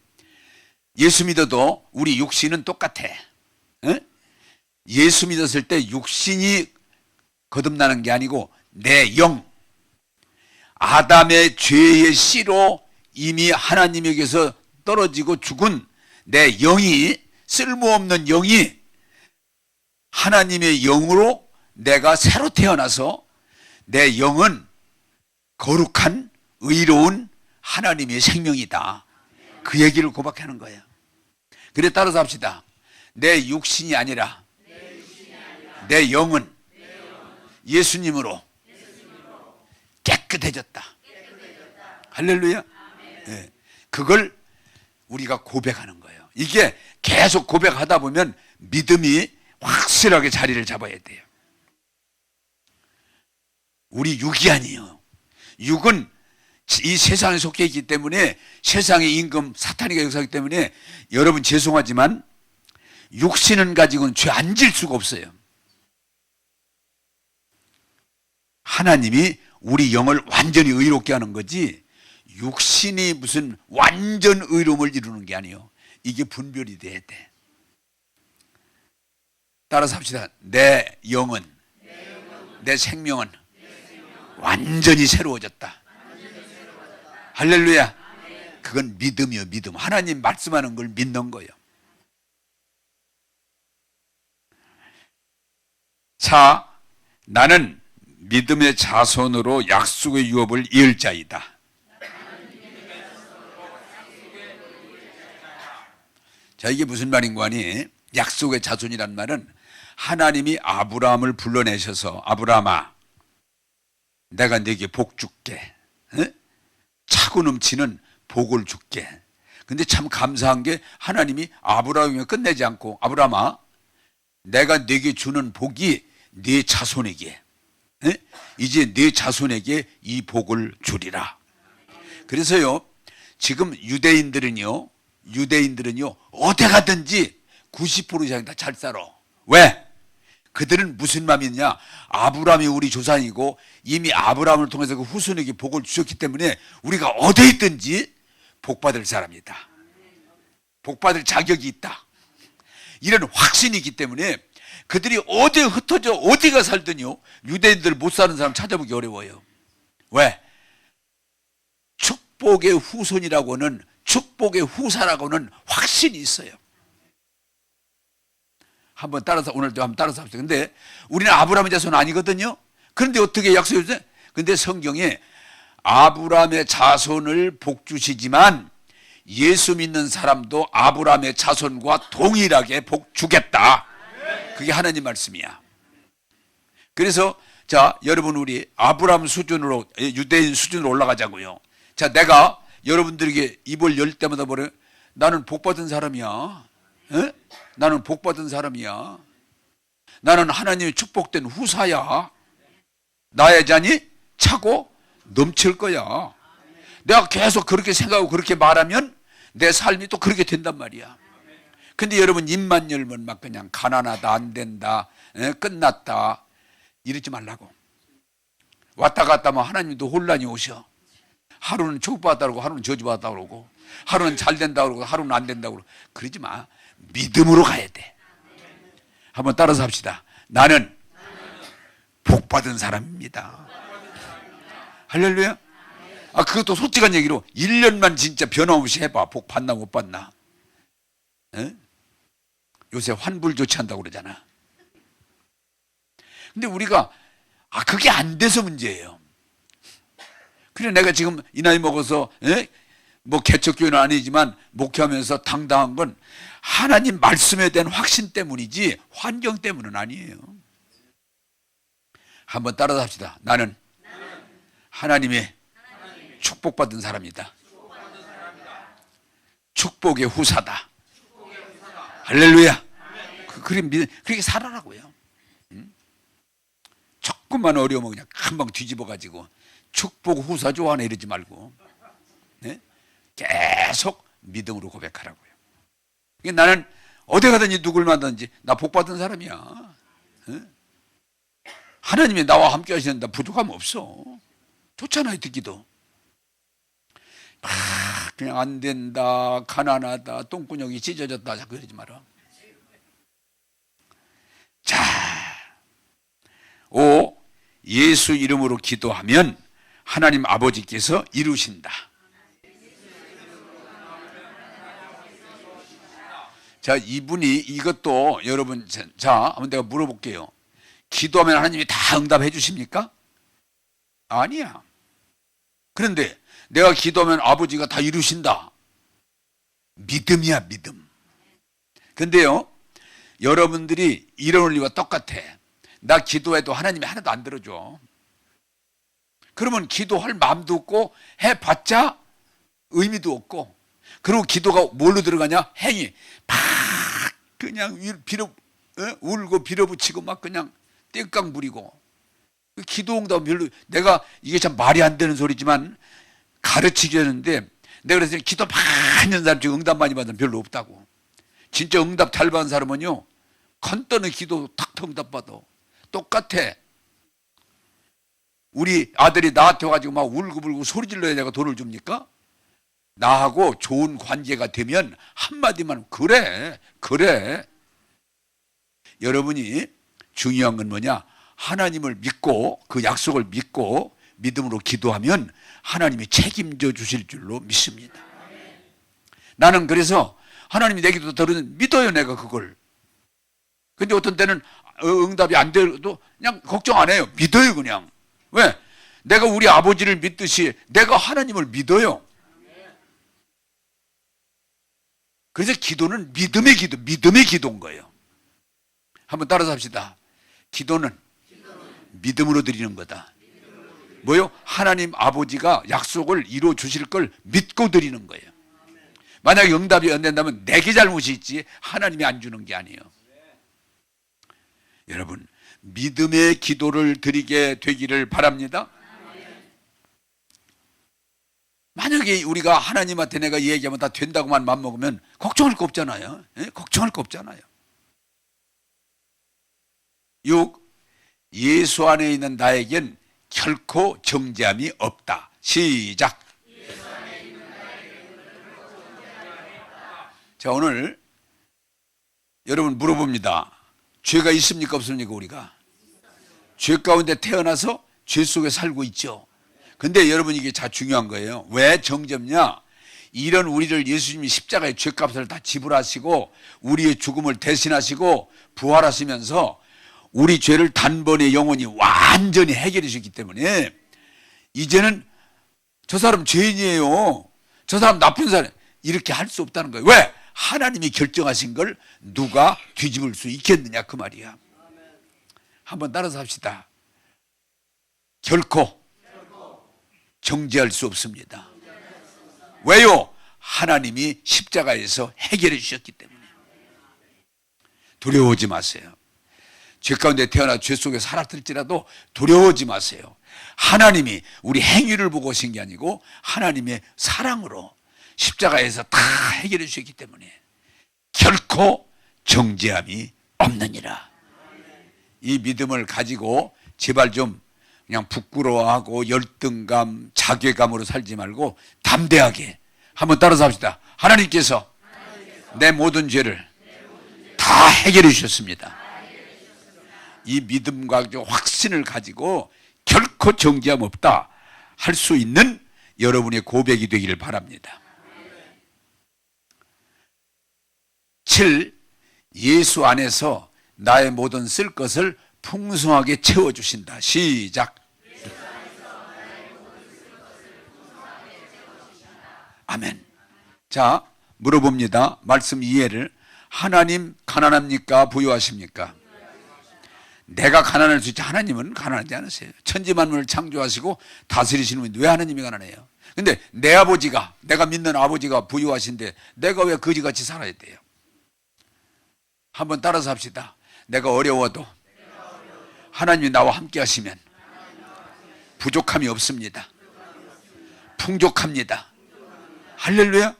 예수 믿어도 우리 육신은 똑같아. 에? 예수 믿었을 때 육신이 거듭나는 게 아니고 내 영, 아담의 죄의 씨로 이미 하나님에게서 떨어지고 죽은 내 영이, 쓸모없는 영이 하나님의 영으로 내가 새로 태어나서 내 영은 거룩한 의로운 하나님의 생명이다. 그 얘기를 고백하는 거예요. 그래 따라서 합시다. 내 육신이 아니라 내 영은 예수님으로 깨끗해졌다. 할렐루야. 네. 그걸 우리가 고백하는 거예요. 이게 계속 고백하다 보면 믿음이 확실하게 자리를 잡아야 돼요. 우리 육이 아니에요. 육은 이 세상에 속해 있기 때문에, 세상의 임금 사탄이가 역사하기 때문에, 여러분 죄송하지만 육신은 가지고는 죄 안 질 수가 없어요. 하나님이 우리 영을 완전히 의롭게 하는 거지 육신이 무슨 완전 의로움을 이루는 게 아니에요. 이게 분별이 돼야 돼. 따라서 합시다. 내 영은, 내 생명은 완전히 새로워졌다. 할렐루야. 그건 믿음이요, 믿음. 하나님 말씀하는 걸 믿는 거예요. 4. 나는 믿음의 자손으로 약속의 유업을 이을 자이다. 자, 이게 무슨 말인 거 아니? 약속의 자손이란 말은 하나님이 아브라함을 불러내셔서, 아브라함아, 내가 네게 복 줄게. 에? 차고 넘치는 복을 줄게. 근데 참 감사한 게 하나님이 아브라함이 끝내지 않고, 아브라함아, 내가 네게 주는 복이 네 자손에게, 에? 이제 네 자손에게 이 복을 주리라. 그래서요, 지금 유대인들은요 어디 가든지 90% 이상 다 잘 살아. 왜? 그들은 무슨 마음이 있냐? 아브라함이 우리 조상이고 이미 아브라함을 통해서 그 후손에게 복을 주셨기 때문에 우리가 어디 있든지 복받을 사람이다. 복받을 자격이 있다. 이런 확신이 있기 때문에 그들이 어디에 흩어져 어디가 살든요, 유대인들 못 사는 사람 찾아보기 어려워요. 왜? 축복의 후손이라고는, 축복의 후사라고는 확신이 있어요. 한번 따라서, 오늘도 한번 따라서 합시다. 근데 우리는 아브라함의 자손은 아니거든요. 그런데 어떻게 약속해 주세요? 근데 성경에 아브라함의 자손을 복 주시지만 예수 믿는 사람도 아브라함의 자손과 동일하게 복 주겠다. 그게 하나님 말씀이야. 그래서 자, 여러분 우리 아브라함 수준으로, 유대인 수준으로 올라가자고요. 자, 내가 여러분들에게 입을 열 때마다 뭐래? 나는 복받은 사람이야. 에? 나는 복받은 사람이야. 나는 하나님의 축복된 후사야. 나의 잔이 차고 넘칠 거야. 내가 계속 그렇게 생각하고 그렇게 말하면 내 삶이 또 그렇게 된단 말이야. 근데 여러분 입만 열면 막 그냥 가난하다, 안 된다, 끝났다 이러지 말라고. 왔다 갔다 하면 하나님도 혼란이 오셔. 하루는 축복받았다 그러고 하루는 저주받았다 그러고 하루는 잘 된다 그러고 하루는 안 된다 그러고 그러지 마. 믿음으로 가야 돼. 한번 따라서 합시다. 나는 복받은 사람입니다. 할렐루야. 그것도 솔직한 얘기로 1년만 진짜 변함없이 해봐. 복 받나 못 받나. 에? 요새 환불 조치한다고 그러잖아. 근데 우리가 그게 안 돼서 문제예요. 그래 내가 지금 이 나이 먹어서 뭐 개척교회는 아니지만 목회하면서 당당한 건 하나님 말씀에 대한 확신 때문이지 환경 때문은 아니에요. 한번 따라서 합시다. 나는 하나님의 축복받은 사람이다. 축복의 후사다. 할렐루야. 그렇게 살아라고요. 조금만 어려우면 그냥 금방 뒤집어가지고 축복 후사 좋아하네 이러지 말고 계속 믿음으로 고백하라고요. 나는 어디 가든지 누굴 만나든지 나 복받은 사람이야. 하나님이 나와 함께 하시는데 부족함 없어. 좋잖아요 듣기도. 그냥 안 된다, 가난하다, 똥구녕이 찢어졌다 자꾸 그러지 마라. 자, 5. 예수 이름으로 기도하면 하나님 아버지께서 이루신다. 자, 이분이 이것도 여러분, 자, 한번 내가 물어볼게요. 기도하면 하나님이 다 응답해 주십니까? 아니야. 그런데 내가 기도하면 아버지가 다 이루신다. 믿음이야, 믿음. 근데요, 여러분들이 이런 원리와 똑같아. 나 기도해도 하나님이 하나도 안 들어줘. 그러면 기도할 마음도 없고 해봤자 의미도 없고, 그리고 기도가 뭘로 들어가냐? 행위. 막 그냥 울고 빌어붙이고 막 그냥 땡깡 부리고. 기도응답 별로, 내가 이게 참 말이 안 되는 소리지만 가르치게 하는데, 내가 그래서 기도 많이 하는 사람 중에 응답 많이 받는 사람 별로 없다고. 진짜 응답 잘 받은 사람은요, 간단한 기도 탁탁 응답 받아. 똑같아. 우리 아들이 나한테 와가지고 막 울고불고 소리 질러야 내가 돈을 줍니까? 나하고 좋은 관계가 되면 한마디만 그래. 여러분이 중요한 건 뭐냐? 하나님을 믿고 그 약속을 믿고 믿음으로 기도하면 하나님이 책임져 주실 줄로 믿습니다. 나는 그래서 하나님이 내 기도 들으면 믿어요, 내가 그걸. 근데 어떤 때는 응답이 안 돼도 그냥 걱정 안 해요. 믿어요, 그냥. 왜? 내가 우리 아버지를 믿듯이 내가 하나님을 믿어요. 그래서 기도는 믿음의 기도인 거예요. 한번 따라서 합시다. 기도는 믿음으로 드리는 거다. 뭐요? 하나님 아버지가 약속을 이루어 주실 걸 믿고 드리는 거예요. 만약에 응답이 안 된다면 내게 잘못이 있지 하나님이 안 주는 게 아니에요. 여러분, 믿음의 기도를 드리게 되기를 바랍니다. 만약에 우리가 하나님한테 내가 얘기하면 다 된다고만 맘먹으면 걱정할 거 없잖아요. 걱정할 거 없잖아요. 6. 예수 안에 있는 나에겐 결코 정죄함이 없다. 시작. 자, 오늘 여러분 물어봅니다. 죄가 있습니까 없습니까? 우리가 죄 가운데 태어나서 죄 속에 살고 있죠. 근데 여러분 이게 자 중요한 거예요. 왜 정죄냐? 이런 우리를 예수님이 십자가의 죄값을 다 지불하시고 우리의 죽음을 대신하시고 부활하시면서 우리 죄를 단번에 영원히 완전히 해결해 주셨기 때문에 이제는 저 사람 죄인이에요, 저 사람 나쁜 사람, 이렇게 할 수 없다는 거예요. 왜? 하나님이 결정하신 걸 누가 뒤집을 수 있겠느냐 그 말이야. 한번 따라서 합시다. 결코 정죄할 수 없습니다. 왜요? 하나님이 십자가에서 해결해 주셨기 때문에. 두려워하지 마세요. 죄 가운데 태어나 죄 속에 살았을지라도 두려워하지 마세요. 하나님이 우리 행위를 보고 오신 게 아니고 하나님의 사랑으로 십자가에서 다 해결해 주셨기 때문에 결코 정죄함이 없느니라. 이 믿음을 가지고 제발 좀 그냥 부끄러워하고 열등감, 자괴감으로 살지 말고 담대하게 한번 따라서 합시다. 하나님께서 내 모든 죄를 다 해결해 주셨습니다. 이 믿음과 확신을 가지고 결코 정죄함 없다 할 수 있는 여러분의 고백이 되기를 바랍니다. 7. 예수 안에서 나의 모든 쓸 것을 풍성하게 채워주신다. 시작. 아멘. 자, 물어봅니다. 말씀 이해를. 하나님 가난합니까? 부유하십니까? 내가 가난할 수 있지 하나님은 가난하지 않으세요. 천지만물을 창조하시고 다스리시는 분이 왜 하나님이 가난해요? 근데 내 아버지가, 내가 믿는 아버지가 부유하신데 내가 왜 거지같이 살아야 돼요? 한번 따라서 합시다. 내가 어려워도 하나님이 나와 함께 하시면 부족함이 없습니다. 풍족합니다. 할렐루야.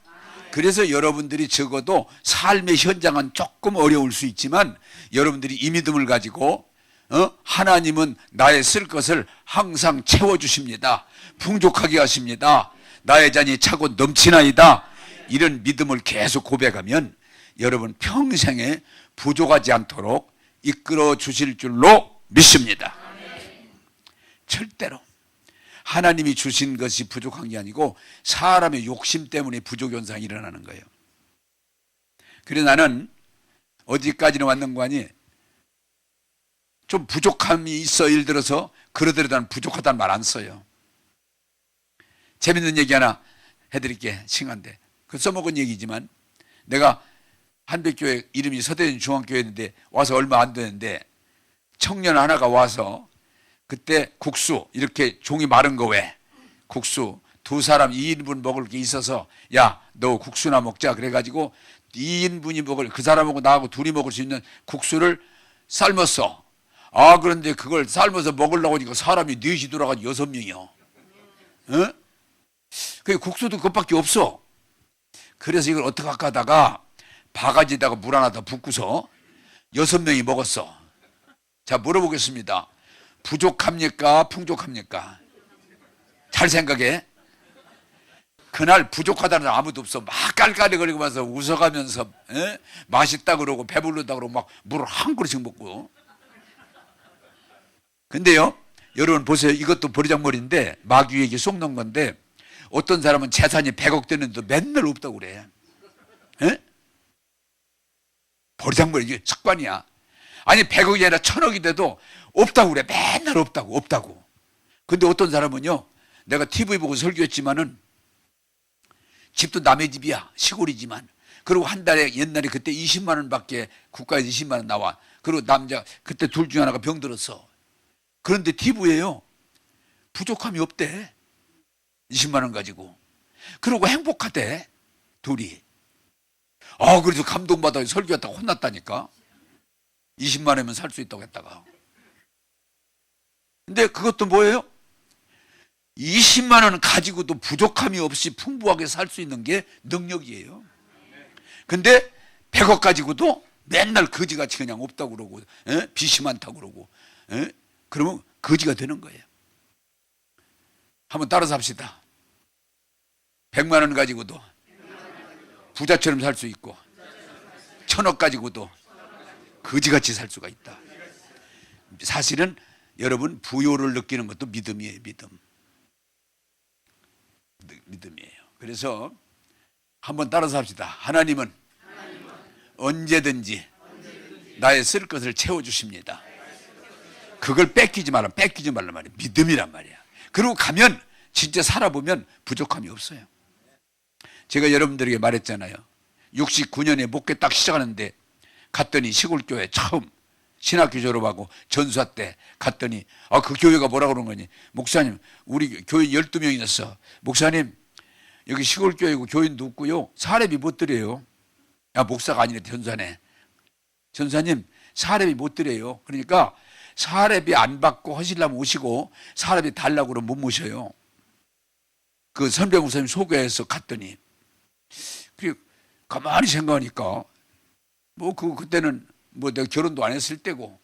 그래서 여러분들이 적어도 삶의 현장은 조금 어려울 수 있지만 여러분들이 이 믿음을 가지고 하나님은 나의 쓸 것을 항상 채워주십니다. 풍족하게 하십니다. 나의 잔이 차고 넘치나이다. 이런 믿음을 계속 고백하면 여러분 평생에 부족하지 않도록 이끌어 주실 줄로 믿습니다. 절대로 하나님이 주신 것이 부족한 게 아니고 사람의 욕심 때문에 부족 현상이 일어나는 거예요. 그래서 나는 어디까지는 왔는가 하니 좀 부족함이 있어. 예를 들어서 그러더라도 난 부족하다는 말 안 써요. 재밌는 얘기 하나 해드릴게. 싱한데 그 써먹은 얘기지만 내가 한백교회 이름이 서대전 중앙교회였는데 와서 얼마 안 되는데 청년 하나가 와서 그때 국수 이렇게 종이 마른 거 왜 국수 두 사람 2인분 먹을 게 있어서 야 너 국수나 먹자 그래가지고 2인분이 먹을 그 사람하고 나하고 둘이 먹을 수 있는 국수를 삶았어. 아 그런데 그걸 삶아서 먹으려고 하니까 사람이 넷이 돌아가지고 6명이요. 어? 그 국수도 그것밖에 없어. 그래서 이걸 어떻게 할까 하다가 바가지에다가 물 하나 더 붓고서 6명이 먹었어. 자 물어보겠습니다. 부족합니까? 풍족합니까? 잘 생각해. 그날 부족하다는 사람 아무도 없어. 막 깔깔거리면서 웃어가면서 맛있다 그러고 배부르다 그러고 막 물을 한 그릇씩 먹고. 근데요 여러분 보세요. 이것도 버리장머리인데 마귀에게 속는 건데 어떤 사람은 재산이 100억 되는데 맨날 없다고 그래. 버리장머리 이게 습관이야. 아니 100억이 아니라 1000억이 돼도 없다고 그래. 맨날 없다고. 근데 어떤 사람은요 내가 TV 보고 설교했지만은 집도 남의 집이야. 시골이지만 그리고 한 달에 옛날에 그때 20만 원밖에 국가에서 20만 원 나와. 그리고 남자 그때 둘 중에 하나가 병들었어. 그런데 TV에요 부족함이 없대. 20만 원 가지고. 그리고 행복하대 둘이. 아 그래서 감동받아 설교했다가 혼났다니까. 20만 원이면 살 수 있다고 했다가. 근데 그것도 뭐예요? 20만 원 가지고도 부족함이 없이 풍부하게 살 수 있는 게 능력이에요. 근데 100억 가지고도 맨날 거지같이 그냥 없다고 그러고 빚이 많다고 그러고 그러면 거지가 되는 거예요. 한번 따라서 합시다. 100만 원 가지고도 부자처럼 살 수 있고 1000억 가지고도 거지같이 살 수가 있다. 사실은 여러분 부요를 느끼는 것도 믿음이에요. 믿음이에요. 그래서 한번 따라서 합시다. 하나님은 언제든지 나의 쓸 것을 채워주십니다. 그걸 뺏기지 말란 말이야. 믿음이란 말이야. 그리고 가면 진짜 살아보면 부족함이 없어요. 제가 여러분들에게 말했잖아요. 69년에 목회 딱 시작하는데 갔더니 시골교회 처음 신학교 졸업하고 전수화 때 갔더니 그 교회가 뭐라 그런 거니? 목사님 우리 교인 12명이 있었어. 목사님 여기 시골교회고 교인도 없고요. 사례비 못 드려요. 야 목사가 아니래 전수하네. 전사님 사례비 못 드려요. 그러니까 사례비 안 받고 하시려면 오시고 사례비 달라고 그러면 못 모셔요. 그 선배 목사님 소개해서 갔더니 그리고 가만히 생각하니까 뭐 그때는 뭐 내가 결혼도 안 했을 때고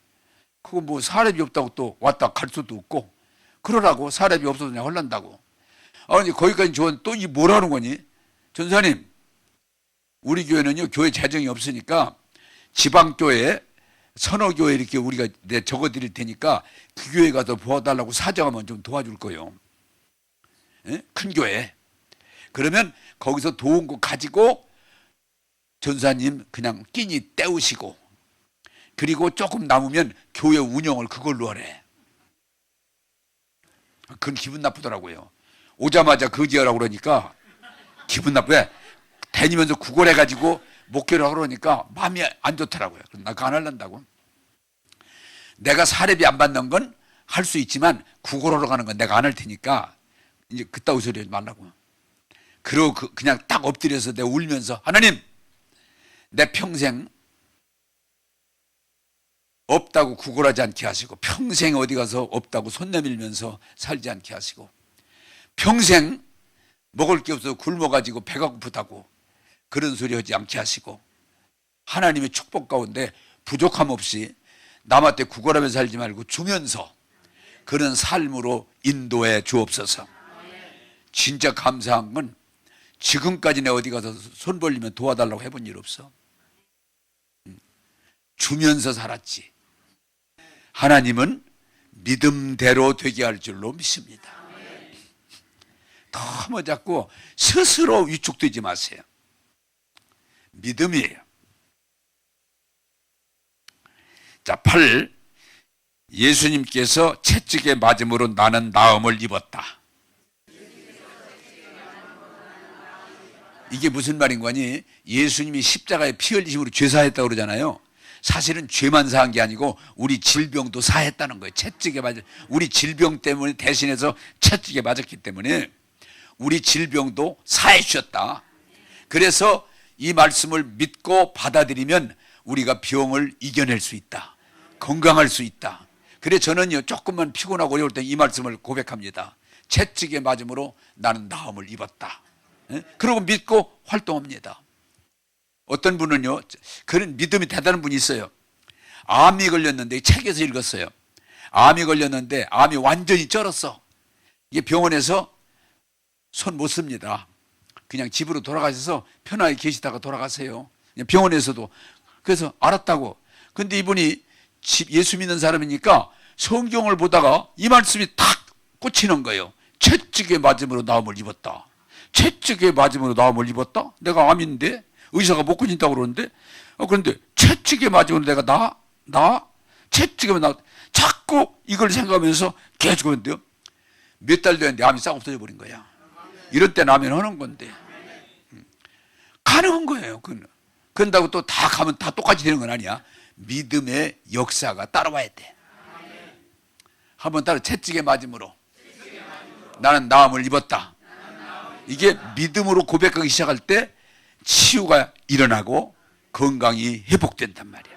그거 뭐 사례비 없다고 또 왔다 갈 수도 없고 그러라고 사례비 없어도 그냥 헐란다고. 아니 거기까지 좋은 또 이 뭐라는 거니? 전사님 우리 교회는요 교회 재정이 없으니까 지방교회 선호교회 이렇게 우리가 적어 드릴 테니까 그 교회 가서 도와달라고 사정하면 좀 도와줄 거예요. 예? 큰 교회. 그러면 거기서 도운 거 가지고 전사님 그냥 끼니 때우시고 그리고 조금 남으면 교회 운영을 그걸로 하래. 그건 기분 나쁘더라고요. 오자마자 거지하라고 그러니까 기분 나쁘게 다니면서 구걸해가지고 목회를 하고 그러니까 마음이 안 좋더라고요. 나 그거 안 하려고. 내가 사례비 안 받는 건 할 수 있지만 구걸하러 가는 건 내가 안 할 테니까 이제 그따위 소리 하지 말라고. 그러고 그냥 딱 엎드려서 내가 울면서 하나님 내 평생 없다고 구걸하지 않게 하시고 평생 어디 가서 없다고 손 내밀면서 살지 않게 하시고 평생 먹을 게 없어서 굶어가지고 배가 고프다고 그런 소리 하지 않게 하시고 하나님의 축복 가운데 부족함 없이 남한테 구걸하며 살지 말고 주면서 그런 삶으로 인도해 주옵소서. 진짜 감사한 건 지금까지 내가 어디 가서 손 벌리면 도와달라고 해본 일 없어. 주면서 살았지. 하나님은 믿음대로 되게 할 줄로 믿습니다. 너무 자꾸 스스로 위축되지 마세요. 믿음이에요. 자, 8. 예수님께서 채찍에 맞음으로 나는 나음을 입었다. 이게 무슨 말인 거니? 예수님이 십자가에 피 흘리심으로 죄 사했다고 그러잖아요. 사실은 죄만 사한 게 아니고 우리 질병도 사했다는 거예요. 채찍에 맞은 우리 질병 때문에 대신해서 채찍에 맞았기 때문에 우리 질병도 사해 주셨다. 그래서 이 말씀을 믿고 받아들이면 우리가 병을 이겨낼 수 있다. 건강할 수 있다. 그래 저는요 조금만 피곤하고 어려울 때 이 말씀을 고백합니다. 채찍에 맞음으로 나는 나음을 입었다. 그러고 믿고 활동합니다. 어떤 분은요 그런 믿음이 대단한 분이 있어요. 암이 걸렸는데 책에서 읽었어요. 암이 걸렸는데 암이 완전히 쩔었어. 이게 병원에서 손 못 씁니다. 그냥 집으로 돌아가셔서 편하게 계시다가 돌아가세요. 병원에서도. 그래서 알았다고. 근데 이분이 예수 믿는 사람이니까 성경을 보다가 이 말씀이 탁 꽂히는 거예요. 채찍에 맞음으로 나음을 입었다. 채찍에 맞음으로 나음을 입었다? 내가 암인데 의사가 못 고친다고 그러는데 그런데 채찍에 맞음으로 내가 채찍에 나 자꾸 이걸 생각하면서 계속 하는데요. 몇 달 됐는데 암이 싹 없어져 버린 거야. 이럴 때 나면 하는 건데 가능한 거예요. 그런다고 또 다 가면 다 똑같이 되는 건 아니야. 믿음의 역사가 따라와야 돼. 한번 따라 채찍에 맞음으로 나는 나음을 입었다. 이게 믿음으로 고백하기 시작할 때 치유가 일어나고 건강이 회복된단 말이야.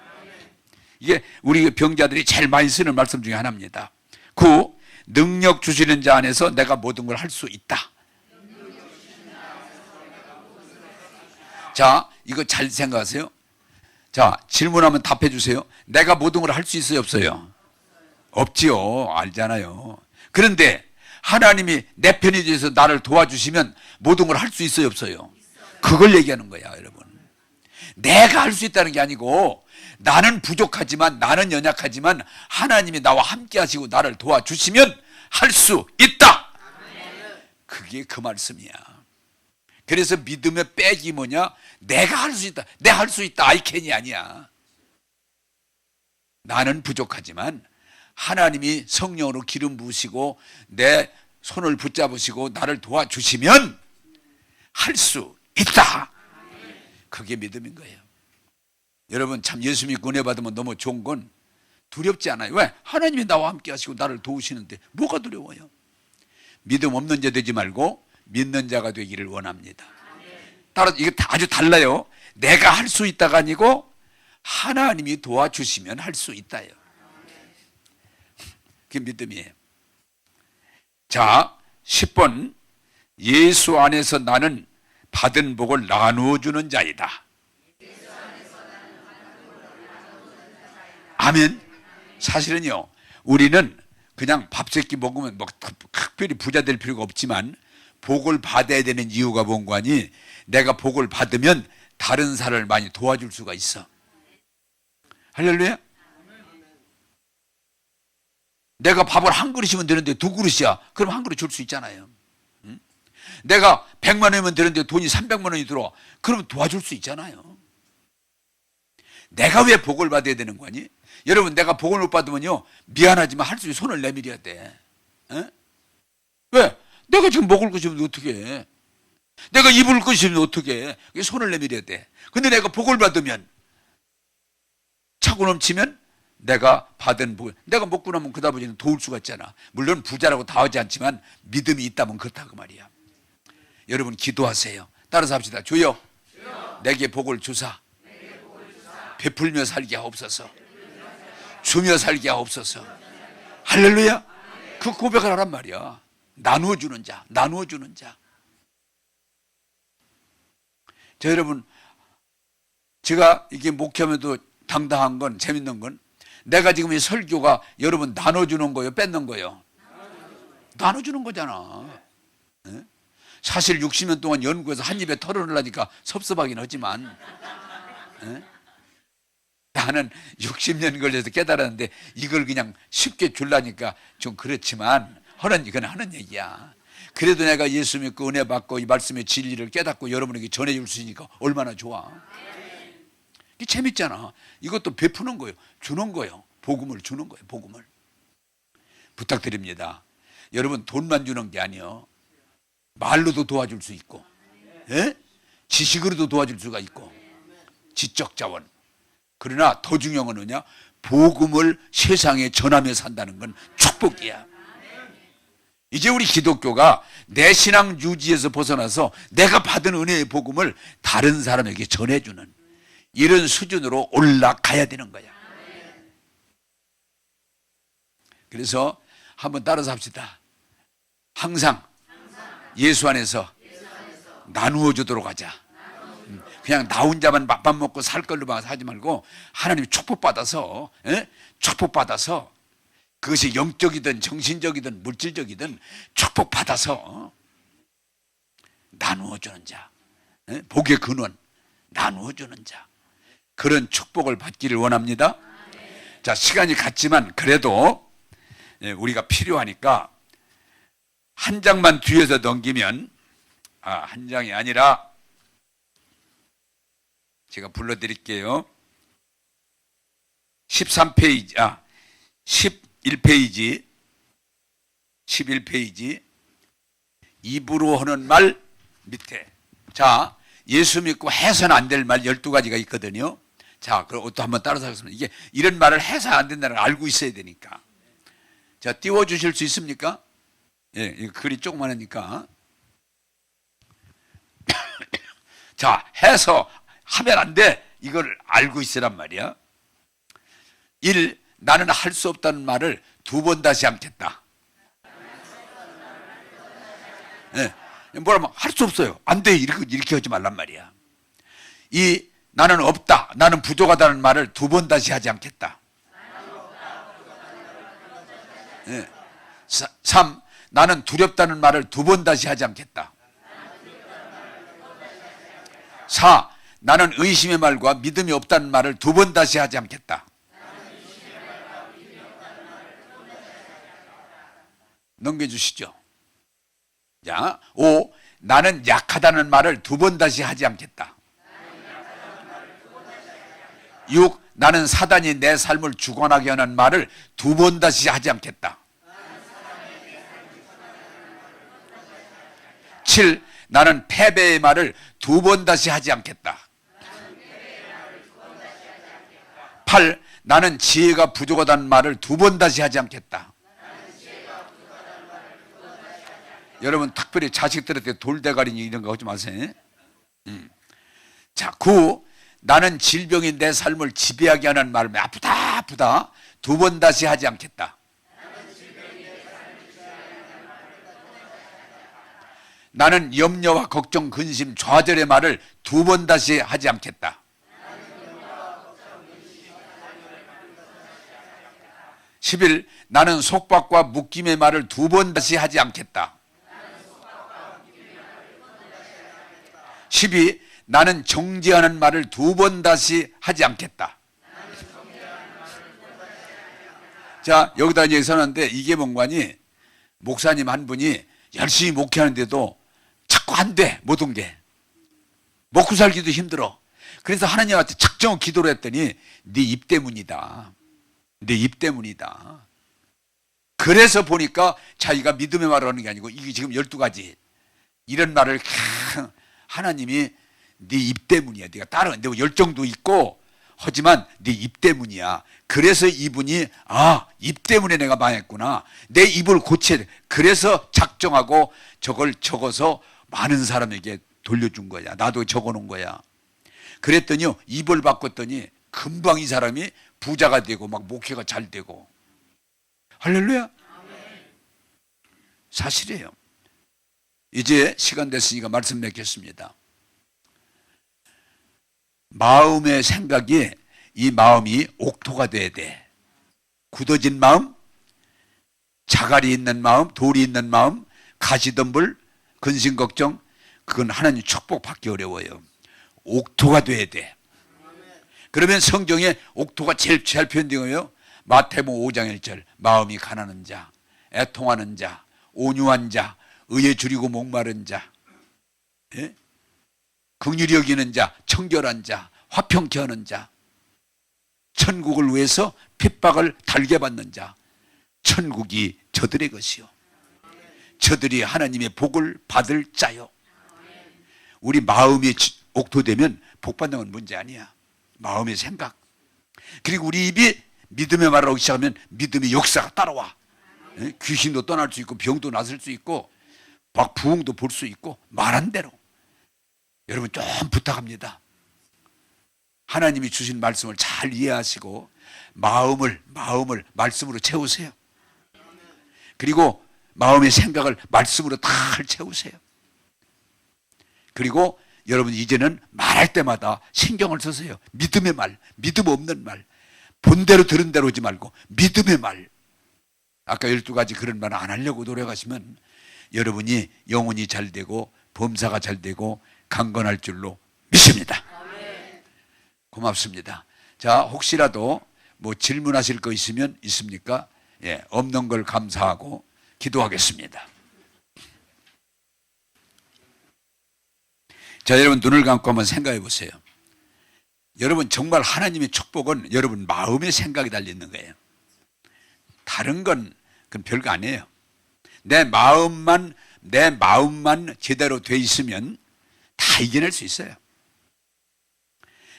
이게 우리 병자들이 제일 많이 쓰는 말씀 중에 하나입니다. 9. 능력 주시는 자 안에서 내가 모든 걸 할 수 있다. 자, 이거 잘 생각하세요. 자, 질문하면 답해 주세요. 내가 모든 걸 할 수 있어요, 없어요? 없지요. 알잖아요. 그런데 하나님이 내 편이 돼서 나를 도와주시면 모든 걸 할 수 있어요, 없어요? 그걸 얘기하는 거야, 여러분. 내가 할 수 있다는 게 아니고 나는 부족하지만 나는 연약하지만 하나님이 나와 함께 하시고 나를 도와주시면 할 수 있다. 그게 그 말씀이야. 그래서 믿음의 백이 뭐냐? 내가 할 수 있다. 내가 할 수 있다. I can이 아니야. 나는 부족하지만 하나님이 성령으로 기름 부으시고 내 손을 붙잡으시고 나를 도와주시면 할 수 있다. 그게 믿음인 거예요. 여러분 참 예수 믿고 은혜 받으면 너무 좋은 건 두렵지 않아요. 왜? 하나님이 나와 함께 하시고 나를 도우시는데 뭐가 두려워요? 믿음 없는 자 되지 말고 믿는 자가 되기를 원합니다. 따라서 이게 아주 달라요. 내가 할 수 있다가 아니고 하나님이 도와주시면 할 수 있다요. 그게 믿음이에요. 자, 10번. 예수 안에서 나는 받은 복을 나누어 주는 자이다. 아멘. 사실은요, 우리는 그냥 밥 세끼 먹으면 뭐 특별히 부자 될 필요가 없지만 복을 받아야 되는 이유가 뭔가니, 내가 복을 받으면 다른 사람을 많이 도와줄 수가 있어. 할렐루야. 내가 밥을 한 그릇이면 되는데 두 그릇이야. 그럼 한 그릇 줄 수 있잖아요. 응? 내가 100만 원이면 되는데 돈이 300만 원이 들어와. 그러면 도와줄 수 있잖아요. 내가 왜 복을 받아야 되는 거니? 여러분, 내가 복을 못 받으면요, 미안하지만 할 수 있는 손을 내밀어야 돼. 에? 왜? 내가 지금 먹을 것이 없는데 어떻게 해? 내가 입을 것이 없는데 어떻게 해? 손을 내밀어야 돼. 근데 내가 복을 받으면, 차고 넘치면 내가 받은 복, 내가 먹고 나면 그 다음에는 도울 수가 있잖아. 물론 부자라고 다 하지 않지만 믿음이 있다면 그렇다고 말이야. 여러분, 기도하세요. 따라서 합시다. 주여, 내게 복을 주사. 베풀며 살게 하옵소서. 주며 살게 하옵소서. 할렐루야. 그 고백을 하란 말이야. 나누어 주는 자, 나누어 주는 자. 자, 여러분, 제가 이게 목회하면도 당당한 건, 재밌는 건, 내가 지금 이 설교가 여러분 나눠주는 거예요, 뺏는 거예요? 나눠주는 거잖아. 네? 사실 60년 동안 연구해서 한 입에 털어내려니까 섭섭하긴 하지만, 네? 나는 60년 걸려서 깨달았는데 이걸 그냥 쉽게 주려니까 좀 그렇지만, 이건 하는 얘기야. 그래도 내가 예수 믿고 은혜 받고 이 말씀의 진리를 깨닫고 여러분에게 전해줄 수 있으니까 얼마나 좋아. 이게 재밌잖아. 이것도 베푸는 거예요. 주는 거예요. 복음을 주는 거예요. 복음을. 부탁드립니다. 여러분, 돈만 주는 게 아니에요. 말로도 도와줄 수 있고, 예? 지식으로도 도와줄 수가 있고, 지적 자원. 그러나 더 중요한 건 뭐냐? 복음을 세상에 전하며 산다는 건 축복이야. 이제 우리 기독교가 내 신앙 유지에서 벗어나서 내가 받은 은혜의 복음을 다른 사람에게 전해주는 이런 수준으로 올라가야 되는 거야. 그래서 한번 따라서 합시다. 항상 예수 안에서 나누어 주도록 하자. 그냥 나 혼자만 밥 먹고 살 걸로만 하지 말고 하나님이 축복받아서, 축복받아서, 그것이 영적이든 정신적이든 물질적이든 축복받아서 나누어 주는 자, 복의 근원 나누어 주는 자, 그런 축복을 받기를 원합니다. 자, 시간이 갔지만 그래도 우리가 필요하니까 한 장만 뒤에서 넘기면, 한 장이 아니라 제가 불러드릴게요. 11페이지, 11페이지 입으로 하는 말 밑에. 자, 예수 믿고 해서는 안 될 말 12가지가 있거든요. 자, 그럼 또 한번 따라서 하겠습니다. 이게 이런 말을 해서 안 된다는 걸 알고 있어야 되니까. 자, 띄워주실 수 있습니까? 예, 이 글이 조그마하니까. 자, 해서 하면 안 돼. 이걸 알고 있으란 말이야. 1. 나는 할 수 없다는 말을 2번 다시 않겠다. 예, 뭐라면 할 수 없어요. 안 돼. 이렇게 하지 말란 말이야. 2. 나는 없다. 나는 부족하다는 말을 2번 다시 하지 않겠다. 예. 3. 나는 두렵다는 말을 2번 다시 하지 않겠다. 4. 나는 의심의 말과 믿음이 없다는 말을 2번 다시 하지 않겠다. 넘겨주시죠. 자, 5. 나는 약하다는 말을 2번 다시 하지 않겠다. 6. 나는 사단이 내 삶을 주관하게 하는 말을 2번 다시 하지 않겠다. 7. 나는 패배의 말을 2번 다시 하지 않겠다. 8. 나는 지혜가 부족하다는 말을 2번 다시 하지 않겠다. 여러분, 특별히 자식들한테 돌대가리 이런 거 하지 마세요. 자, 9. 나는 질병이 내 삶을 지배하게 하는 말을 아프다 아프다 두 번 다시 하지 않겠다. 나는 염려와 걱정, 근심, 좌절의 말을 두 번 다시 하지 않겠다. 11. 나는 속박과 묶임의 말을 두 번 다시 하지 않겠다. 12. 나는 정죄하는 말을 두 번 다시 하지 않겠다. 자, 여기다 이제 써놨는데 이계봉관이 목사님 한 분이 열심히 목회하는데도 자꾸 안 돼, 모든 게. 먹고 살기도 힘들어. 그래서 하나님한테 작정을 기도를 했더니 네 입 때문이다. 내 입 때문이다. 그래서 보니까 자기가 믿음의 말을 하는 게 아니고 이게 지금 12가지 이런 말을 하나님이 네 입 때문이야. 네가 다른 내 열정도 있고 하지만 네 입 때문이야. 그래서 이분이 입 때문에 내가 망했구나. 내 입을 고쳐야 돼. 그래서 작정하고 저걸 적어서 많은 사람에게 돌려준 거야. 나도 적어놓은 거야. 그랬더니요, 입을 바꿨더니 금방 이 사람이 부자가 되고 막 목회가 잘 되고. 할렐루야. 사실이에요. 이제 시간 됐으니까 말씀 맺겠습니다. 마음의 생각이 이 마음이 옥토가 돼야 돼. 굳어진 마음, 자갈이 있는 마음, 돌이 있는 마음, 가시덤불, 근심 걱정, 그건 하나님 축복 받기 어려워요. 옥토가 돼야 돼. 그러면 성경에 옥토가 제일 잘 표현되어요. 마태복음 5장 1절 마음이 가난한 자, 애통하는 자, 온유한 자, 의에 줄이고 목마른 자, 예? 긍휼히 여기는 자, 청결한 자, 화평케 하는 자, 천국을 위해서 핍박을 달게 받는 자, 천국이 저들의 것이요 저들이 하나님의 복을 받을 자요. 우리 마음이 옥토되면 복 받는 건 문제 아니야. 마음의 생각. 그리고 우리 입이 믿음의 말을 하기 시작하면 믿음의 역사가 따라와. 귀신도 떠날 수 있고 병도 낫을 수 있고 막 부흥도 볼 수 있고 말한 대로. 여러분 좀 부탁합니다. 하나님이 주신 말씀을 잘 이해하시고 마음을 말씀으로 채우세요. 그리고 마음의 생각을 말씀으로 다 채우세요. 그리고 여러분 이제는 말할 때마다 신경을 쓰세요. 믿음의 말, 믿음 없는 말, 본대로 들은 대로 오지 말고 믿음의 말. 아까 12가지 그런 말 안 하려고 노력하시면 여러분이 영혼이 잘 되고 범사가 잘 되고 강건할 줄로 믿습니다. 고맙습니다. 자, 혹시라도 뭐 질문하실 거 있으면 있습니까? 예, 없는 걸 감사하고 기도하겠습니다. 자, 여러분 눈을 감고 한번 생각해 보세요. 여러분 정말 하나님의 축복은 여러분 마음의 생각이 달려있는 거예요. 다른 건 그건 별거 아니에요. 내 마음만 제대로 돼 있으면 다 이겨낼 수 있어요.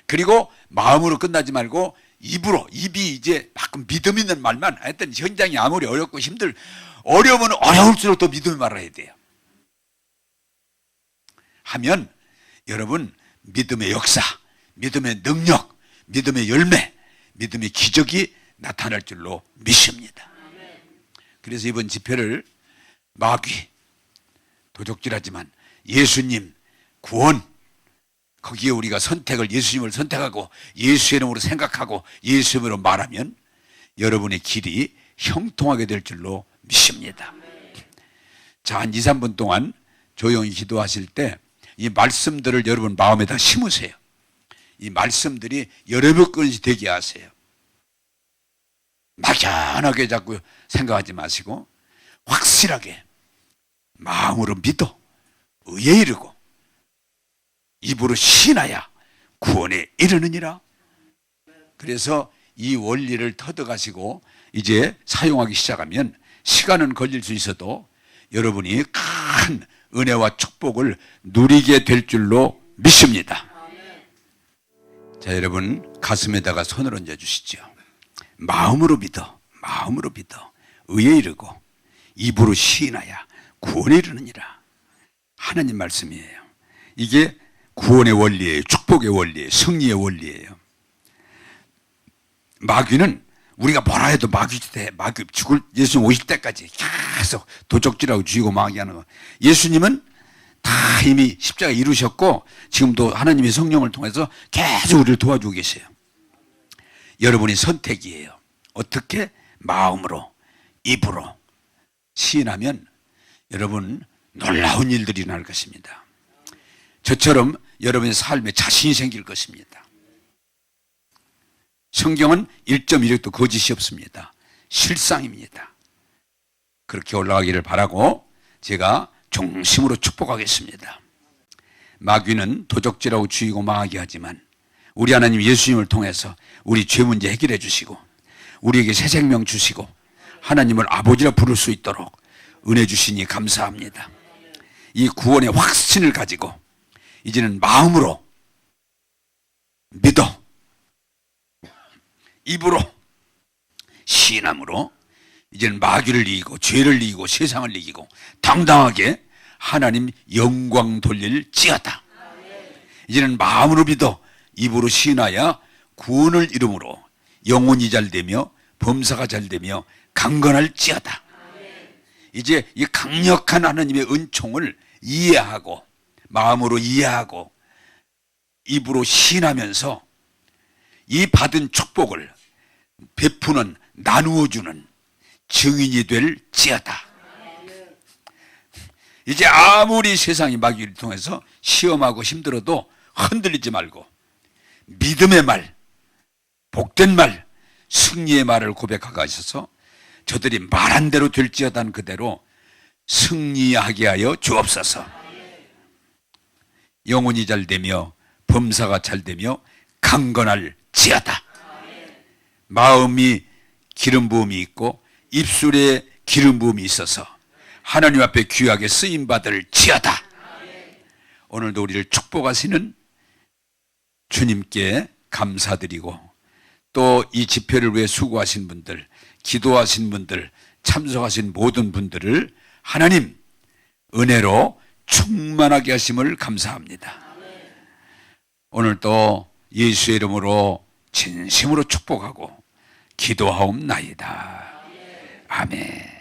그리고 마음으로 끝나지 말고 입이 이제 막 믿음 있는 말만 하여튼 현장이 아무리 어렵고 어려우면 어려울수록 더 믿음의 말을 해야 돼요. 하면 여러분 믿음의 역사, 믿음의 능력, 믿음의 열매, 믿음의 기적이 나타날 줄로 믿습니다. 그래서 이번 집회를 마귀, 도적질하지만 예수님, 구원, 거기에 우리가 예수님을 선택하고 예수의 이름으로 생각하고 예수의 이름으로 말하면 여러분의 길이 형통하게 될 줄로 믿습니다. 자, 한 2, 3분 동안 조용히 기도하실 때 이 말씀들을 여러분 마음에다 심으세요. 이 말씀들이 여러분 것이 되게 하세요. 막연하게 자꾸 생각하지 마시고 확실하게 마음으로 믿어 의에 이르고 입으로 신하야 구원에 이르느니라. 그래서 이 원리를 터득하시고 이제 사용하기 시작하면 시간은 걸릴 수 있어도 여러분이 큰 은혜와 축복을 누리게 될 줄로 믿습니다. 자, 여러분 가슴에다가 손을 얹어 주시죠. 마음으로 믿어 의에 이르고 입으로 시인하여 구원에 이르느니라. 하나님 말씀이에요. 이게 구원의 원리예요. 축복의 원리예요. 승리의 원리예요. 마귀는 우리가 뭐라 해도 마귀 죽을 예수님 오실 때까지 계속 도적질하고 죽이고 마귀하는 거. 예수님은 다 이미 십자가 이루셨고 지금도 하나님의 성령을 통해서 계속 우리를 도와주고 계세요. 여러분의 선택이에요. 어떻게? 마음으로, 입으로 시인하면 여러분 놀라운 일들이 일어날 것입니다. 저처럼 여러분의 삶에 자신이 생길 것입니다. 성경은 1.1획도 거짓이 없습니다. 실상입니다. 그렇게 올라가기를 바라고 제가 중심으로 축복하겠습니다. 마귀는 도적질하고 죽이고 망하게 하지만 우리 하나님 예수님을 통해서 우리 죄 문제 해결해 주시고 우리에게 새 생명 주시고 하나님을 아버지라 부를 수 있도록 은혜 주시니 감사합니다. 이 구원의 확신을 가지고 이제는 마음으로 믿어 입으로 시인함으로 이제는 마귀를 이기고 죄를 이기고 세상을 이기고 당당하게 하나님 영광 돌릴지어다. 이제는 마음으로 믿어 입으로 시인하여 구원을 이름으로 영혼이 잘되며 범사가 잘되며 강건할지어다. 이제 이 강력한 하나님의 은총을 이해하고 마음으로 이해하고 입으로 시인하면서 이 받은 축복을 베푸는 나누어주는 증인이 될지어다. 이제 아무리 세상이 마귀를 통해서 시험하고 힘들어도 흔들리지 말고 믿음의 말, 복된 말, 승리의 말을 고백하고 하셔서 저들이 말한 대로 될지어다는 그대로 승리하게 하여 주옵소서. 영혼이 잘되며 범사가 잘되며 강건할지어다. 마음이 기름 부음이 있고 입술에 기름 부음이 있어서 하나님 앞에 귀하게 쓰임 받을지어다. 오늘도 우리를 축복하시는 주님께 감사드리고 또 이 집회를 위해 수고하신 분들, 기도하신 분들, 참석하신 모든 분들을 하나님 은혜로 충만하게 하심을 감사합니다. 오늘도 예수의 이름으로 진심으로 축복하고 기도하옵나이다. 아멘.